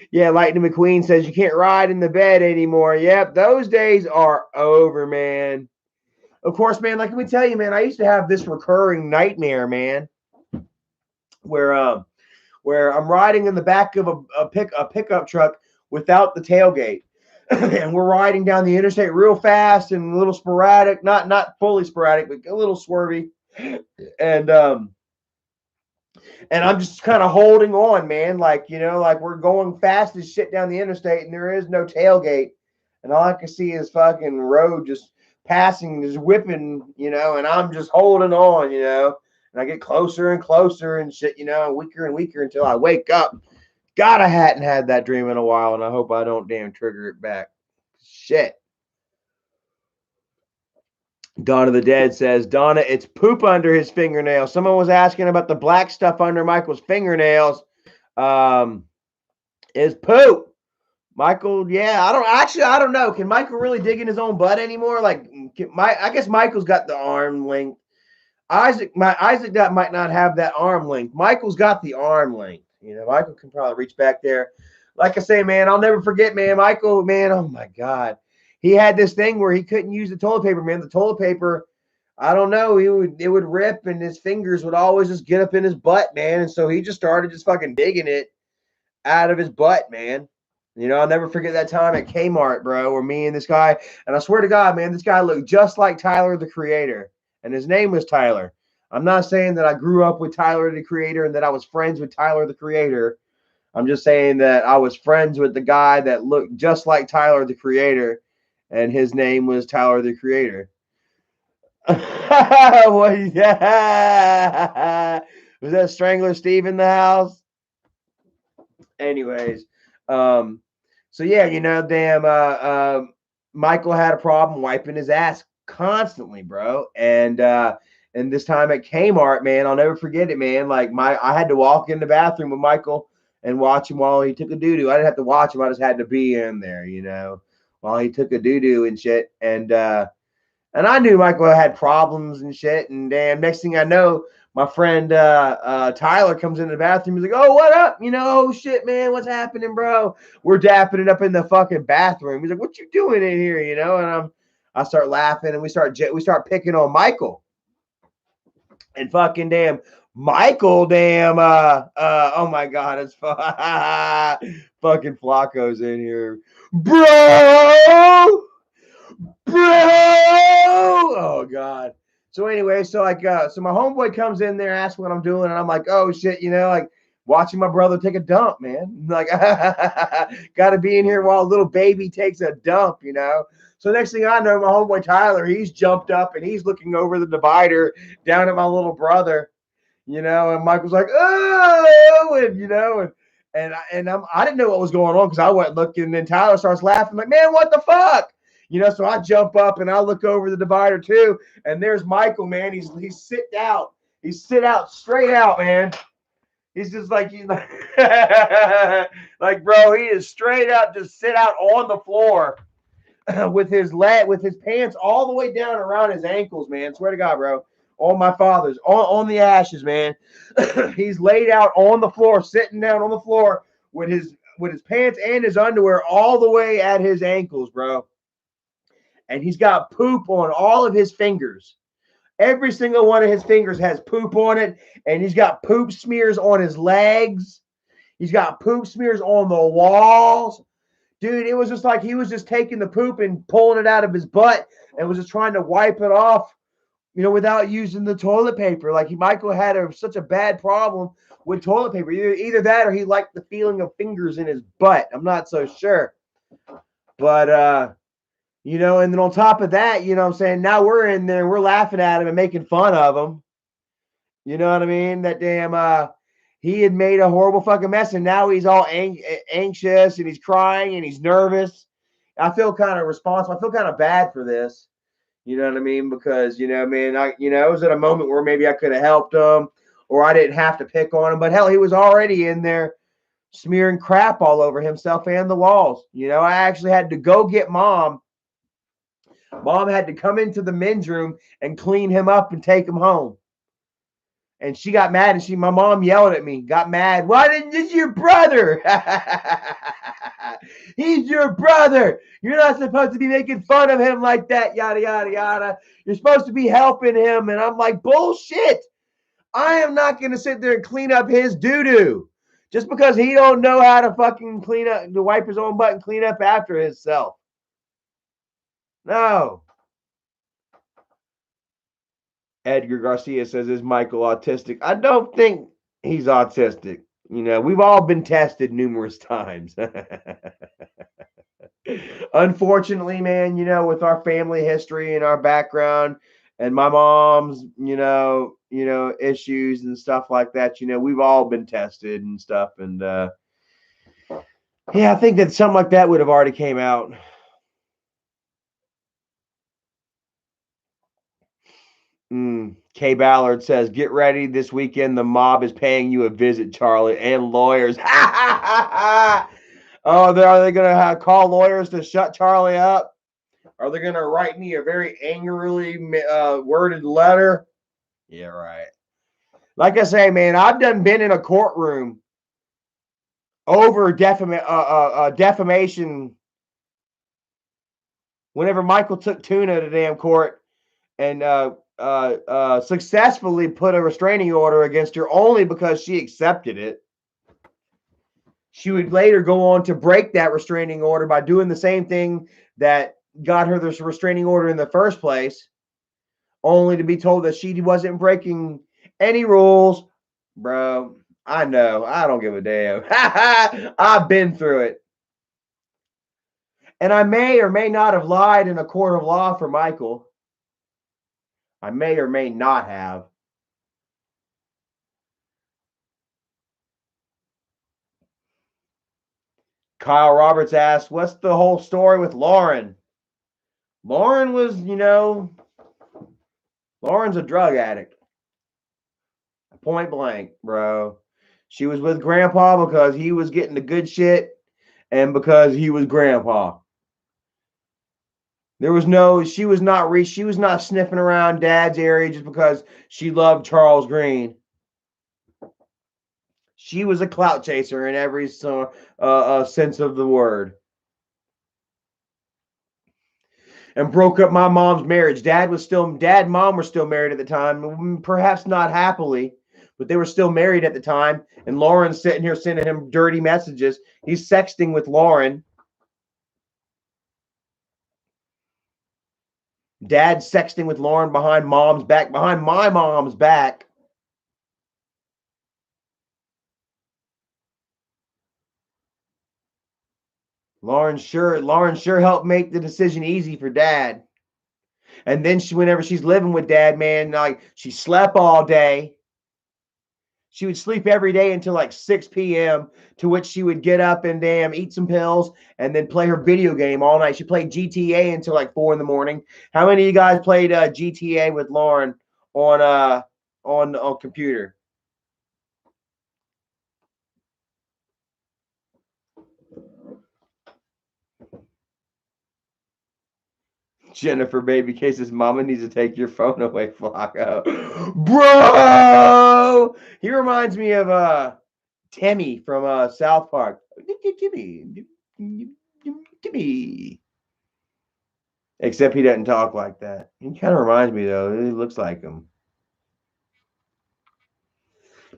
Yeah, Lightning McQueen says you can't ride in the bed anymore. Yep, those days are over, man. Of course, man, like let me tell you, man, I used to have this recurring nightmare, man, where I'm riding in the back of a pickup truck without the tailgate. And we're riding down the interstate real fast and a little sporadic, not fully sporadic, but a little swervy. And I'm just kind of holding on, man. Like, you know, like we're going fast as shit down the interstate and there is no tailgate. And all I can see is fucking road just passing, just whipping, you know, and I'm just holding on, you know. And I get closer and closer and shit, you know, weaker and weaker until I wake up. God, I hadn't had that dream in a while, and I hope I don't damn trigger it back. Shit. Dawn of the Dead says, Donna, it's poop under his fingernails. Someone was asking about the black stuff under Michael's fingernails. Is poop. Michael, yeah, I don't know. Can Michael really dig in his own butt anymore? Like, I guess Michael's got the arm length. Isaac might not have that arm length. Michael's got the arm length. You know, Michael can probably reach back there. like I say, man, I'll never forget, man. Michael, man, oh my God. He had this thing where he couldn't use the toilet paper, man. The toilet paper, I don't know, it would rip and his fingers would always just get up in his butt, man. And so he just started just fucking digging it out of his butt, man. You know, I'll never forget that time at Kmart, bro, where me and this guy, and I swear to God, man, this guy looked just like Tyler, the Creator. And his name was Tyler. I'm not saying that I grew up with Tyler, the Creator, and that I was friends with Tyler, the Creator. I'm just saying that I was friends with the guy that looked just like Tyler, the Creator, and his name was Tyler, the Creator. What? Yeah. Was that Strangler Steve in the house? Anyways, so yeah, you know, damn, Michael had a problem wiping his ass constantly, bro. And this time at Kmart, man, I'll never forget it, man. Like I had to walk in the bathroom with Michael and watch him while he took a doo-doo. I didn't have to watch him, I just had to be in there, you know, while he took a doo-doo and shit. And I knew Michael had problems and shit. And damn, next thing I know, my friend Tyler comes in the bathroom. He's like, "Oh, what up? You know, oh shit, man, what's happening, bro?" We're dapping it up in the fucking bathroom. He's like, "What you doing in here?" You know, and I start laughing, and we start picking on Michael. And fucking damn, Michael, damn, oh my God, it's fucking Flacco's in here, bro. Oh God. So anyway, so like so my homeboy comes in there, asks what I'm doing, and I'm like, oh shit, you know, like watching my brother take a dump, man. Like gotta be in here while a little baby takes a dump, you know. So next thing I know, my homeboy Tyler, he's jumped up and he's looking over the divider down at my little brother, you know, and Michael's like, oh, and you know, I didn't know what was going on because I wasn't looking, and then Tyler starts laughing, like, man, what the fuck? You know, so I jump up and I look over the divider too, and there's Michael, man. He's sit out. He's sit out straight out, man. He's just like like bro, he is straight out, just sit out on the floor with his pants all the way down around his ankles, man. Swear to God, bro. On my father's, on the ashes, man. He's laid out on the floor, sitting down on the floor with his pants and his underwear all the way at his ankles, bro. And he's got poop on all of his fingers. Every single one of his fingers has poop on it, and he's got poop smears on his legs. He's got poop smears on the walls. Dude, it was just like he was just taking the poop and pulling it out of his butt and was just trying to wipe it off, you know, without using the toilet paper. Like Michael had such a bad problem with toilet paper. Either that or he liked the feeling of fingers in his butt. I'm not so sure. But you know, and then on top of that, you know what I'm saying, now we're in there, we're laughing at him and making fun of him. You know what I mean? That damn, he had made a horrible fucking mess, and now he's all anxious, and he's crying, and he's nervous. I feel kind of responsible. I feel kind of bad for this. You know what I mean? Because, you know, man, it was at a moment where maybe I could have helped him, or I didn't have to pick on him. But hell, he was already in there smearing crap all over himself and the walls. You know, I actually had to go get Mom. Mom had to come into the men's room and clean him up and take him home. And she got mad, and my mom yelled at me, got mad. Why didn't this your brother? He's your brother. You're not supposed to be making fun of him like that, yada, yada, yada. You're supposed to be helping him. And I'm like, bullshit. I am not going to sit there and clean up his doo-doo just because he don't know how to fucking clean up, to wipe his own butt and clean up after himself. No. Edgar Garcia says, is Michael autistic? I don't think he's autistic. You know, we've all been tested numerous times. Unfortunately, man, you know, with our family history and our background and my mom's, you know, issues and stuff like that, you know, we've all been tested and stuff. And yeah, I think that something like that would have already came out. K Ballard says, get ready this weekend. The mob is paying you a visit, Charlie, and lawyers. Oh, are they going to call lawyers to shut Charlie up? Are they going to write me a very angrily worded letter? Yeah, right. Like I say, man, I've been in a courtroom. over defamation. Whenever Michael took Qna to damn court and successfully put a restraining order against her only because she accepted it. She would later go on to break that restraining order by doing the same thing that got her this restraining order in the first place, only to be told that she wasn't breaking any rules. Bro, I know. I don't give a damn. I've been through it. And I may or may not have lied in a court of law for Michael. I may or may not have. Kyle Roberts asked, what's the whole story with Lauren? Lauren was, Lauren's a drug addict. Point blank, bro. She was with Grandpa because he was getting the good shit and because he was Grandpa. She was not sniffing around Dad's area just because she loved Charles Green. She was a clout chaser in every sense of the word. And broke up my mom's marriage. Dad and Mom were still married at the time, perhaps not happily, but they were still married at the time. And Lauren's sitting here sending him dirty messages. He's sexting with Lauren. Dad's sexting with Lauren behind Mom's back, behind my mom's back. Lauren sure helped make the decision easy for Dad. And then whenever she's living with Dad, man, like she slept all day. She would sleep every day until like 6 p.m., to which she would get up and eat some pills and then play her video game all night. She played GTA until like 4 in the morning. How many of you guys played GTA with Lauren on computer? Jennifer Baby Case's mama needs to take your phone away, Flacco. Bro! He reminds me of Timmy from South Park. Timmy. Except he doesn't talk like that. He kind of reminds me, though. He looks like him.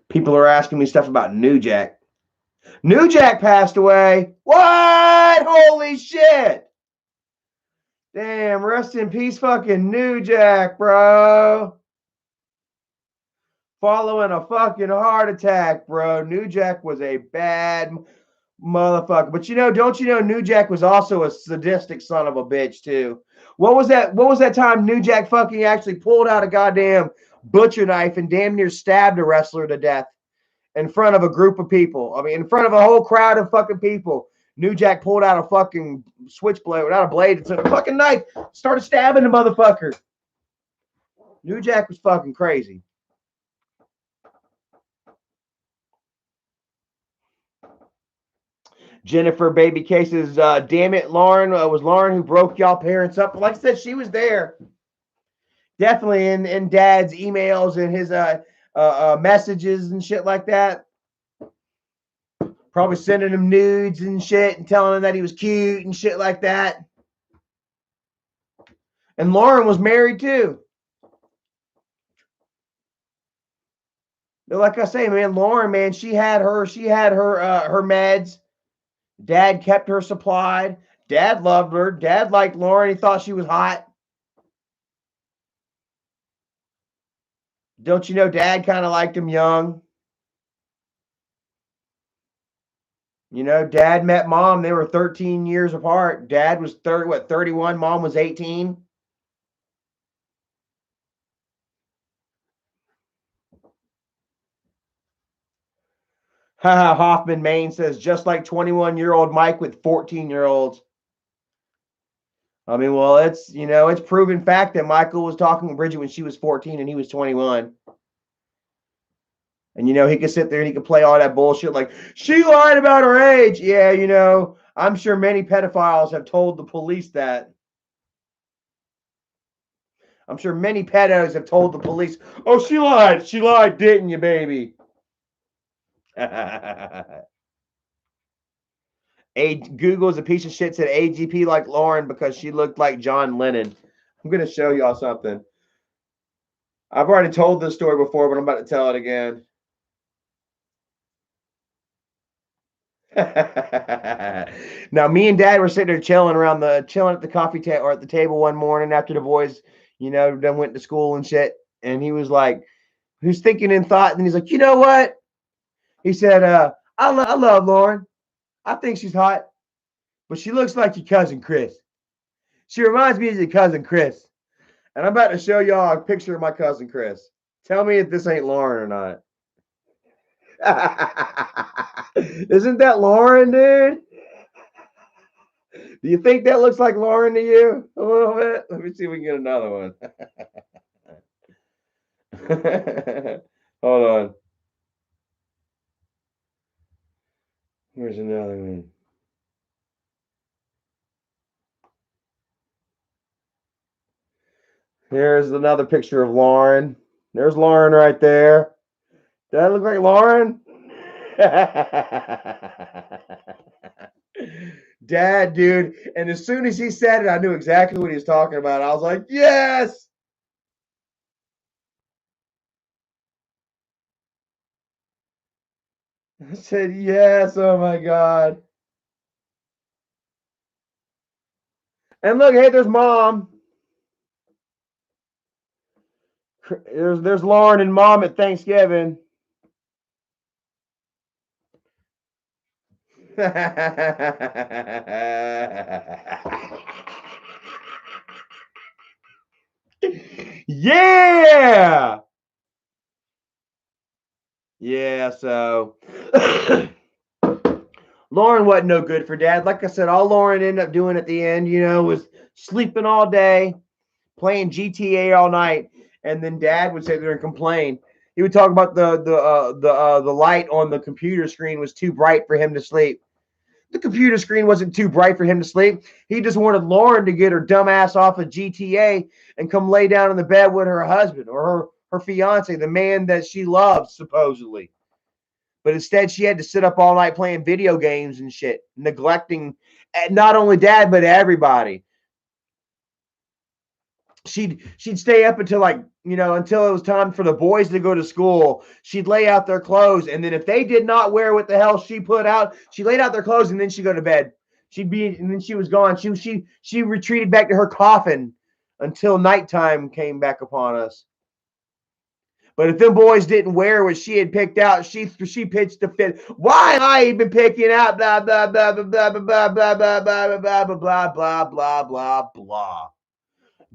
People are asking me stuff about New Jack. New Jack passed away. What? Holy shit. Damn, rest in peace, fucking New Jack, bro. Following a fucking heart attack, bro. New Jack was a bad motherfucker. But don't you know New Jack was also a sadistic son of a bitch, too. What was that time New Jack fucking actually pulled out a goddamn butcher knife and damn near stabbed a wrestler to death in front of a group of people? I mean, in front of a whole crowd of fucking people. New Jack pulled out a fucking switchblade, without a blade, it's a fucking knife, started stabbing the motherfucker. New Jack was fucking crazy. Jennifer Baby Cases, damn it, Lauren, was Lauren who broke y'all parents up. Like I said, she was there. Definitely in Dad's emails and his messages and shit like that. Probably sending him nudes and shit and telling him that he was cute and shit like that. And Lauren was married too. But like I say, man, Lauren, man, she had her meds. Dad kept her supplied. Dad loved her. Dad liked Lauren. He thought she was hot. Don't you know Dad kind of liked him young? Dad met Mom. They were 13 years apart. Dad was 31. Mom was 18. Hoffman Maine says, just like 21-year-old Mike with 14-year-olds. I mean, well, it's proven fact that Michael was talking with Bridget when she was 14 and he was 21. And, he could sit there and he could play all that bullshit like, she lied about her age. Yeah, I'm sure many pedophiles have told the police that. I'm sure many pedos have told the police, oh, she lied. She lied, didn't you, baby? Google's a piece of shit said AGP like Lauren because she looked like John Lennon. I'm going to show y'all something. I've already told this story before, but I'm about to tell it again. Now, me and Dad were sitting there chilling at the coffee table or at the table one morning after the boys, done went to school and shit. And he was like, who's thinking in thought, and he's like, you know what? He said, I love Lauren. I think she's hot, but she looks like your cousin Chris. She reminds me of your cousin Chris. And I'm about to show y'all a picture of my cousin Chris. Tell me if this ain't Lauren or not. Isn't that Lauren, dude? Do you think that looks like Lauren to you? A little bit? Let me see if we can get another one. Hold on. Where's another one? Here's another picture of Lauren. There's Lauren right there. Does that look like Lauren? Dad, dude. And as soon as he said it, I knew exactly what he was talking about. I was like, yes. I said, yes. Oh my God. And look, hey, there's Mom. There's Lauren and Mom at Thanksgiving. Yeah. Yeah, so Lauren wasn't no good for Dad. Like I said, all Lauren ended up doing at the end, was sleeping all day, playing GTA all night, and then Dad would sit there and complain. He would talk about the light on the computer screen was too bright for him to sleep. The computer screen wasn't too bright for him to sleep. He just wanted Lauren to get her dumb ass off of GTA and come lay down in the bed with her husband or her fiance, the man that she loves, supposedly. But instead, she had to sit up all night playing video games and shit, neglecting not only Dad, but everybody. She'd stay up until until it was time for the boys to go to school. She'd lay out their clothes, and then if they did not wear what the hell she put out, she laid out their clothes and then she'd go to bed. And then she was gone. She retreated back to her coffin until nighttime came back upon us. But if them boys didn't wear what she had picked out, she pitched the fit. Why am I even picking out blah blah blah blah blah blah blah blah blah blah blah blah blah blah blah.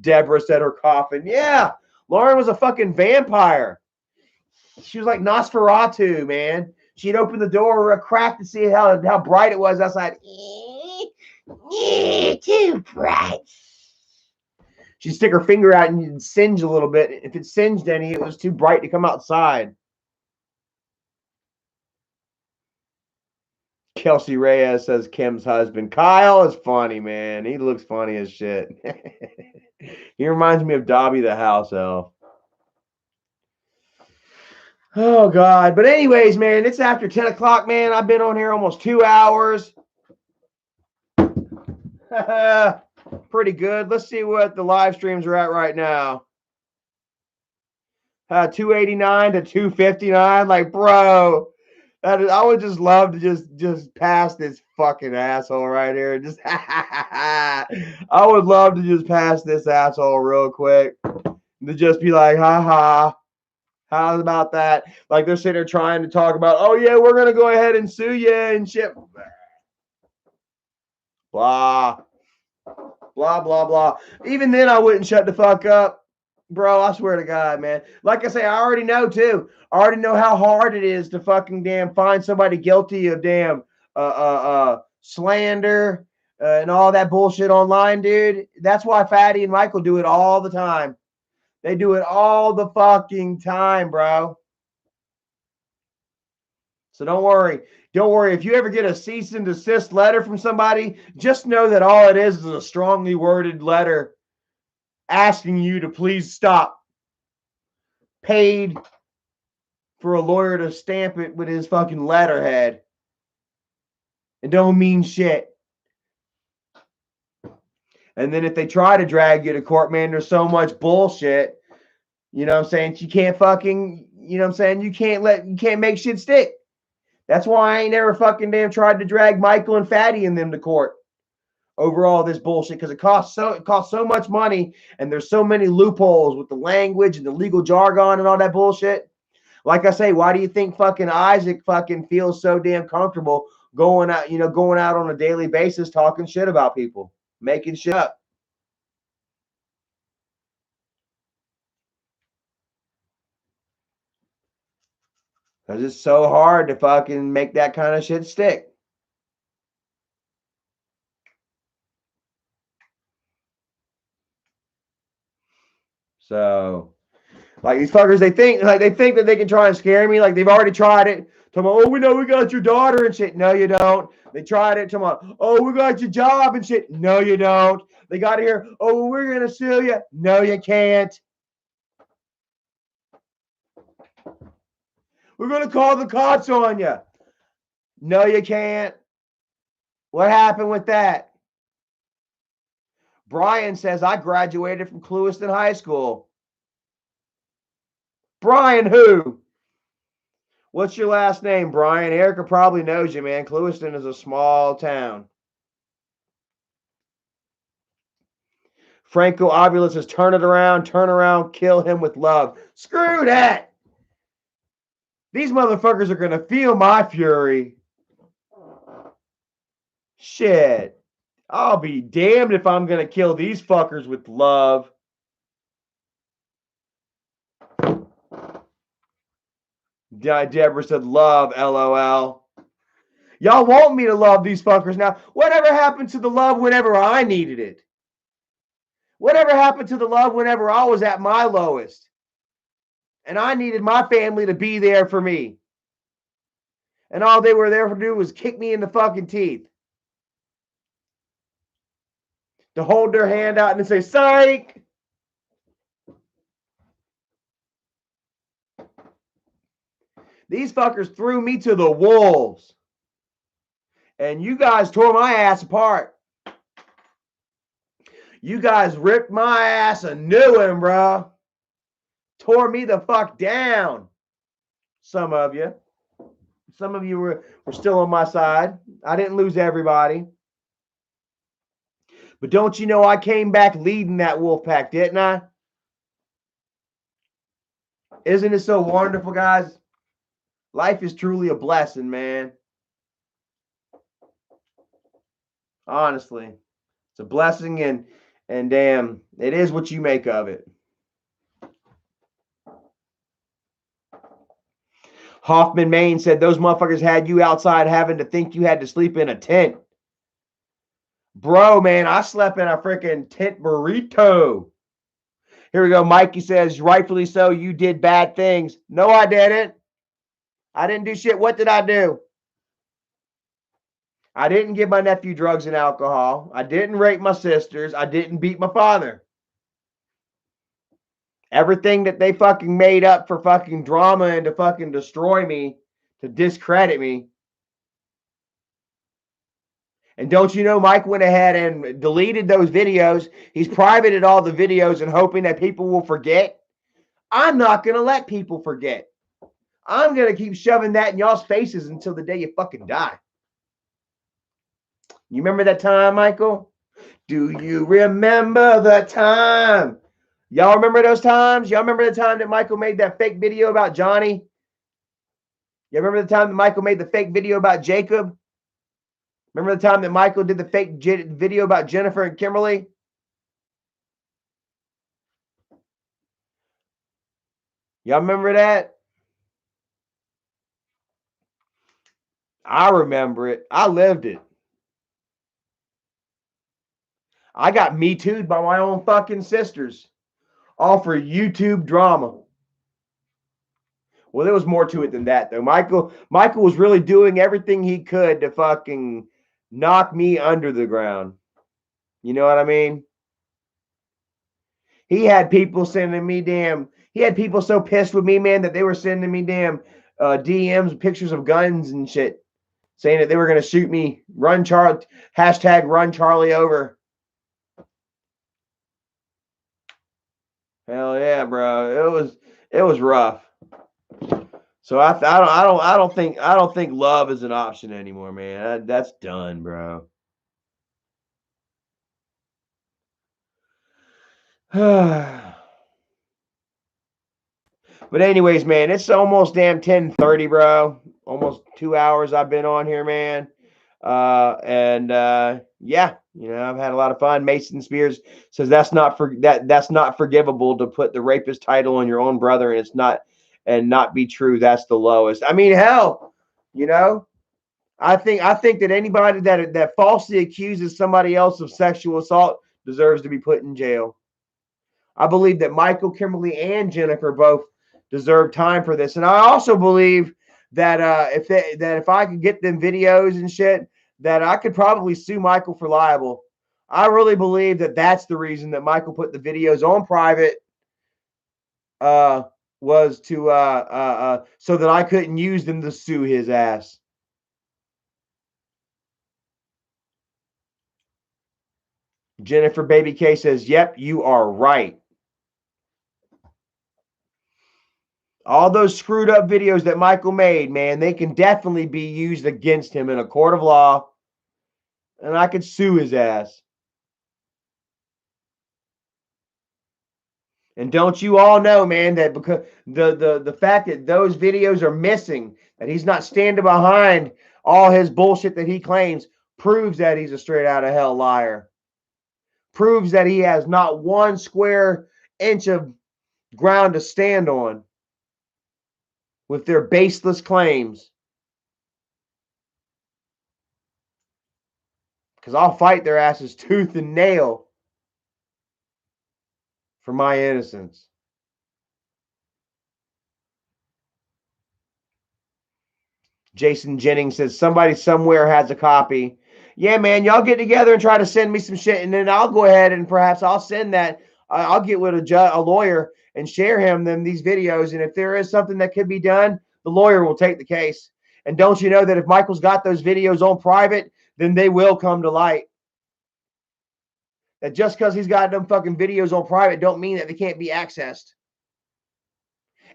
Deborah said her coffin. Yeah, Lauren was a fucking vampire. She was like Nosferatu, man. She'd open the door a crack to see how bright it was outside. Too bright. She'd stick her finger out and you'd singe a little bit. If it singed any, it was too bright to come outside. Kelsey Reyes says Kim's husband. Kyle is funny, man. He looks funny as shit. He reminds me of Dobby the house elf. Oh, God. But anyways, man, it's after 10 o'clock, man. I've been on here almost 2 hours. Pretty good. Let's see what the live streams are at right now. 289 to 259. Like, bro, I would just love to just pass this fucking asshole right here. Just I would love to just pass this asshole real quick. To just be like, haha. How about that? Like they're sitting there trying to talk about, oh yeah, we're gonna go ahead and sue you and shit. Blah. Blah, blah, blah. Even then I wouldn't shut the fuck up. Bro, I swear to God, man. Like I say, I already know too. I already know how hard it is to fucking damn find somebody guilty of damn slander and all that bullshit online, dude. That's why Fatty and Michael do it all the time. They do it all the fucking time, bro. So don't worry. Don't worry. If you ever get a cease and desist letter from somebody, just know that all it is a strongly worded letter asking you to please stop. Paid for a lawyer to stamp it with his fucking letterhead. It don't mean shit. And then if they try to drag you to court, man, there's so much bullshit. You know what I'm saying? You can't fucking, you know what I'm saying? You can't make shit stick. That's why I ain't never fucking damn tried to drag Michael and Fatty and them to court over all this bullshit, because it costs so much money, and there's so many loopholes with the language and the legal jargon and all that bullshit. Like I say, why do you think fucking Isaac fucking feels so damn comfortable going out on a daily basis talking shit about people, making shit up? Because it's so hard to fucking make that kind of shit stick. So, like, these fuckers, they think that they can try and scare me. Like, they've already tried it. Tomorrow, oh, we know we got your daughter and shit. No, you don't. They tried it tomorrow. Oh, we got your job and shit. No, you don't. They got to hear, oh, we're going to sue you. No, you can't. We're going to call the cops on you. No, you can't. What happened with that? Brian says, I graduated from Clewiston High School. Brian who? What's your last name, Brian? Erica probably knows you, man. Clewiston is a small town. Franco Ovula says, turn around, kill him with love. Screw that. These motherfuckers are going to feel my fury. Shit. I'll be damned if I'm going to kill these fuckers with love. Deborah said, love, LOL. Y'all want me to love these fuckers now. Whatever happened to the love whenever I needed it? Whatever happened to the love whenever I was at my lowest? And I needed my family to be there for me. And all they were there to do was kick me in the fucking teeth. To hold their hand out and say, psych. These fuckers threw me to the wolves. And you guys tore my ass apart. You guys ripped my ass a new one, bro. Tore me the fuck down. Some of you. Some of you were still on my side. I didn't lose everybody. But don't you know I came back leading that wolf pack, didn't I? Isn't it so wonderful, guys? Life is truly a blessing, man. Honestly. It's a blessing, and damn, it is what you make of it. Hoffman Maine said those motherfuckers had you outside having to think you had to sleep in a tent. Bro, man, I slept in a freaking tent burrito. Here we go. Mikey says, rightfully so, you did bad things. No, I didn't. I didn't do shit. What did I do? I didn't give my nephew drugs and alcohol. I didn't rape my sisters. I didn't beat my father. Everything that they fucking made up for fucking drama and to fucking destroy me, to discredit me. And don't you know, Mike went ahead and deleted those videos. He's privated all the videos and hoping that people will forget. I'm not going to let people forget. I'm going to keep shoving that in y'all's faces until the day you fucking die. You remember that time, Michael? Do you remember the time? Y'all remember those times? Y'all remember the time that Michael made that fake video about Johnny? You remember the time that Michael made the fake video about Jacob? Remember the time that Michael did the fake video about Jennifer and Kimberly? Y'all remember that? I remember it. I lived it. I got me too'd by my own fucking sisters. All for YouTube drama. Well, there was more to it than that, though. Michael was really doing everything he could to fucking knock me under the ground. You know what I mean? He had people sending me he had people so pissed with me, man, that they were sending me DMs, pictures of guns and shit. saying that they were going to shoot me. Run Charlie, hashtag run Charlie over. Hell yeah, bro. It was rough. So I don't think love is an option anymore, man. That's done, bro. But anyways, man, it's almost damn 10:30, bro. Almost 2 hours I've been on here, man. Yeah, I've had a lot of fun. Mason Spears says that's not forgivable to put the rapist title on your own brother, and it's not and not be true. That's the lowest. I mean, hell, I think that anybody that falsely accuses somebody else of sexual assault deserves to be put in jail. I believe that Michael, Kimberly, and Jennifer both deserve time for this, and I also believe that if I could get them videos and shit, that I could probably sue Michael for libel. I really believe that that's the reason that Michael put the videos on private. Was to so that I couldn't use them to sue his ass. Jennifer Baby K says, "Yep, you are right." All those screwed up videos that Michael made, man, they can definitely be used against him in a court of law, and I could sue his ass. And don't you all know, man, that because the fact that those videos are missing, that he's not standing behind all his bullshit that he claims, proves that he's a straight out of hell liar. Proves that he has not 1 square inch of ground to stand on with their baseless claims. Because I'll fight their asses tooth and nail for my innocence. Jason Jennings says, somebody somewhere has a copy. Yeah, man, y'all get together and try to send me some shit, and then I'll go ahead and perhaps I'll send that. I'll get with a lawyer and share these videos, and if there is something that could be done, the lawyer will take the case. And don't you know that if Michael's got those videos on private, then they will come to light. That just because he's got them fucking videos on private don't mean that they can't be accessed.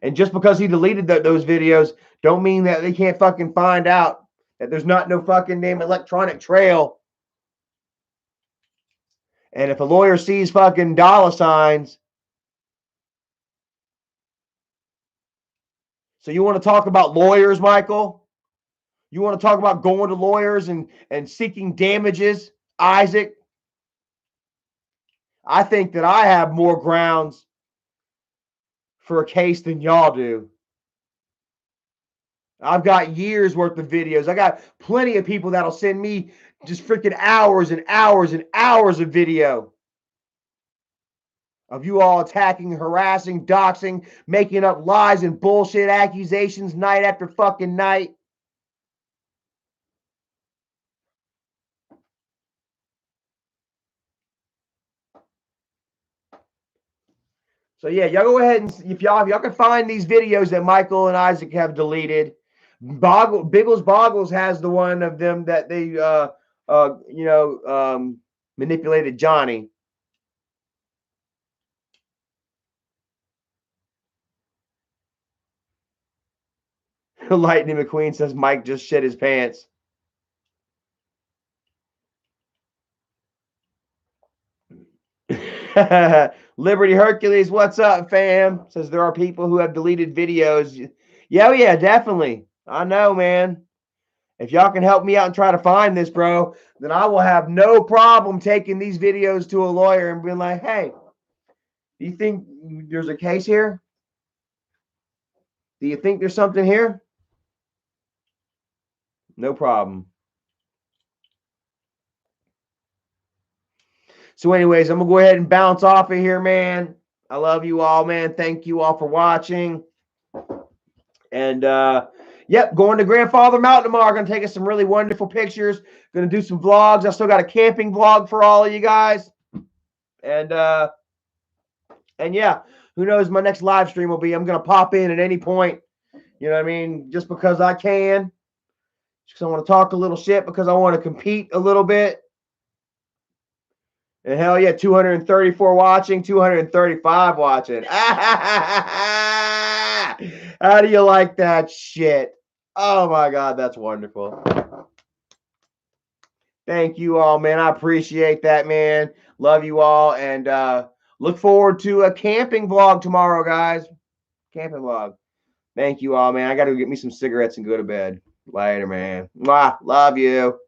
And just because he deleted those videos don't mean that they can't fucking find out that there's not no fucking damn electronic trail. And if a lawyer sees fucking dollar signs, so you want to talk about lawyers, Michael? You want to talk about going to lawyers and seeking damages, Isaac? I think that I have more grounds for a case than y'all do. I've got years worth of videos. I got plenty of people that'll send me just freaking hours and hours and hours of video of you all attacking, harassing, doxing, making up lies and bullshit accusations night after fucking night. So yeah, y'all go ahead and if y'all can find these videos that Michael and Isaac have deleted. Biggles Boggles has the one of them that they manipulated Johnny. Lightning McQueen says Mike just shit his pants. Liberty Hercules, what's up, fam? Says there are people who have deleted videos. Yeah, definitely. I know, man. If y'all can help me out and try to find this, bro, then I will have no problem taking these videos to a lawyer and being like, hey, do you think there's a case here? Do you think there's something here? No problem. So anyways, I'm going to go ahead and bounce off of here, man. I love you all, man. Thank you all for watching. And, yep, going to Grandfather Mountain tomorrow. Going to take us some really wonderful pictures. Going to do some vlogs. I still got a camping vlog for all of you guys. And yeah, who knows my next live stream will be. I'm going to pop in at any point. You know what I mean? Just because I can. because I want to talk a little shit, because I want to compete a little bit. And hell yeah, 234 watching, 235 watching. How do you like that shit? Oh my God, that's wonderful. Thank you all, man. I appreciate that, man. Love you all, and look forward to a camping vlog tomorrow, guys. Camping vlog. Thank you all, man. I got to get me some cigarettes and go to bed. Later, man. Mwah. Love you.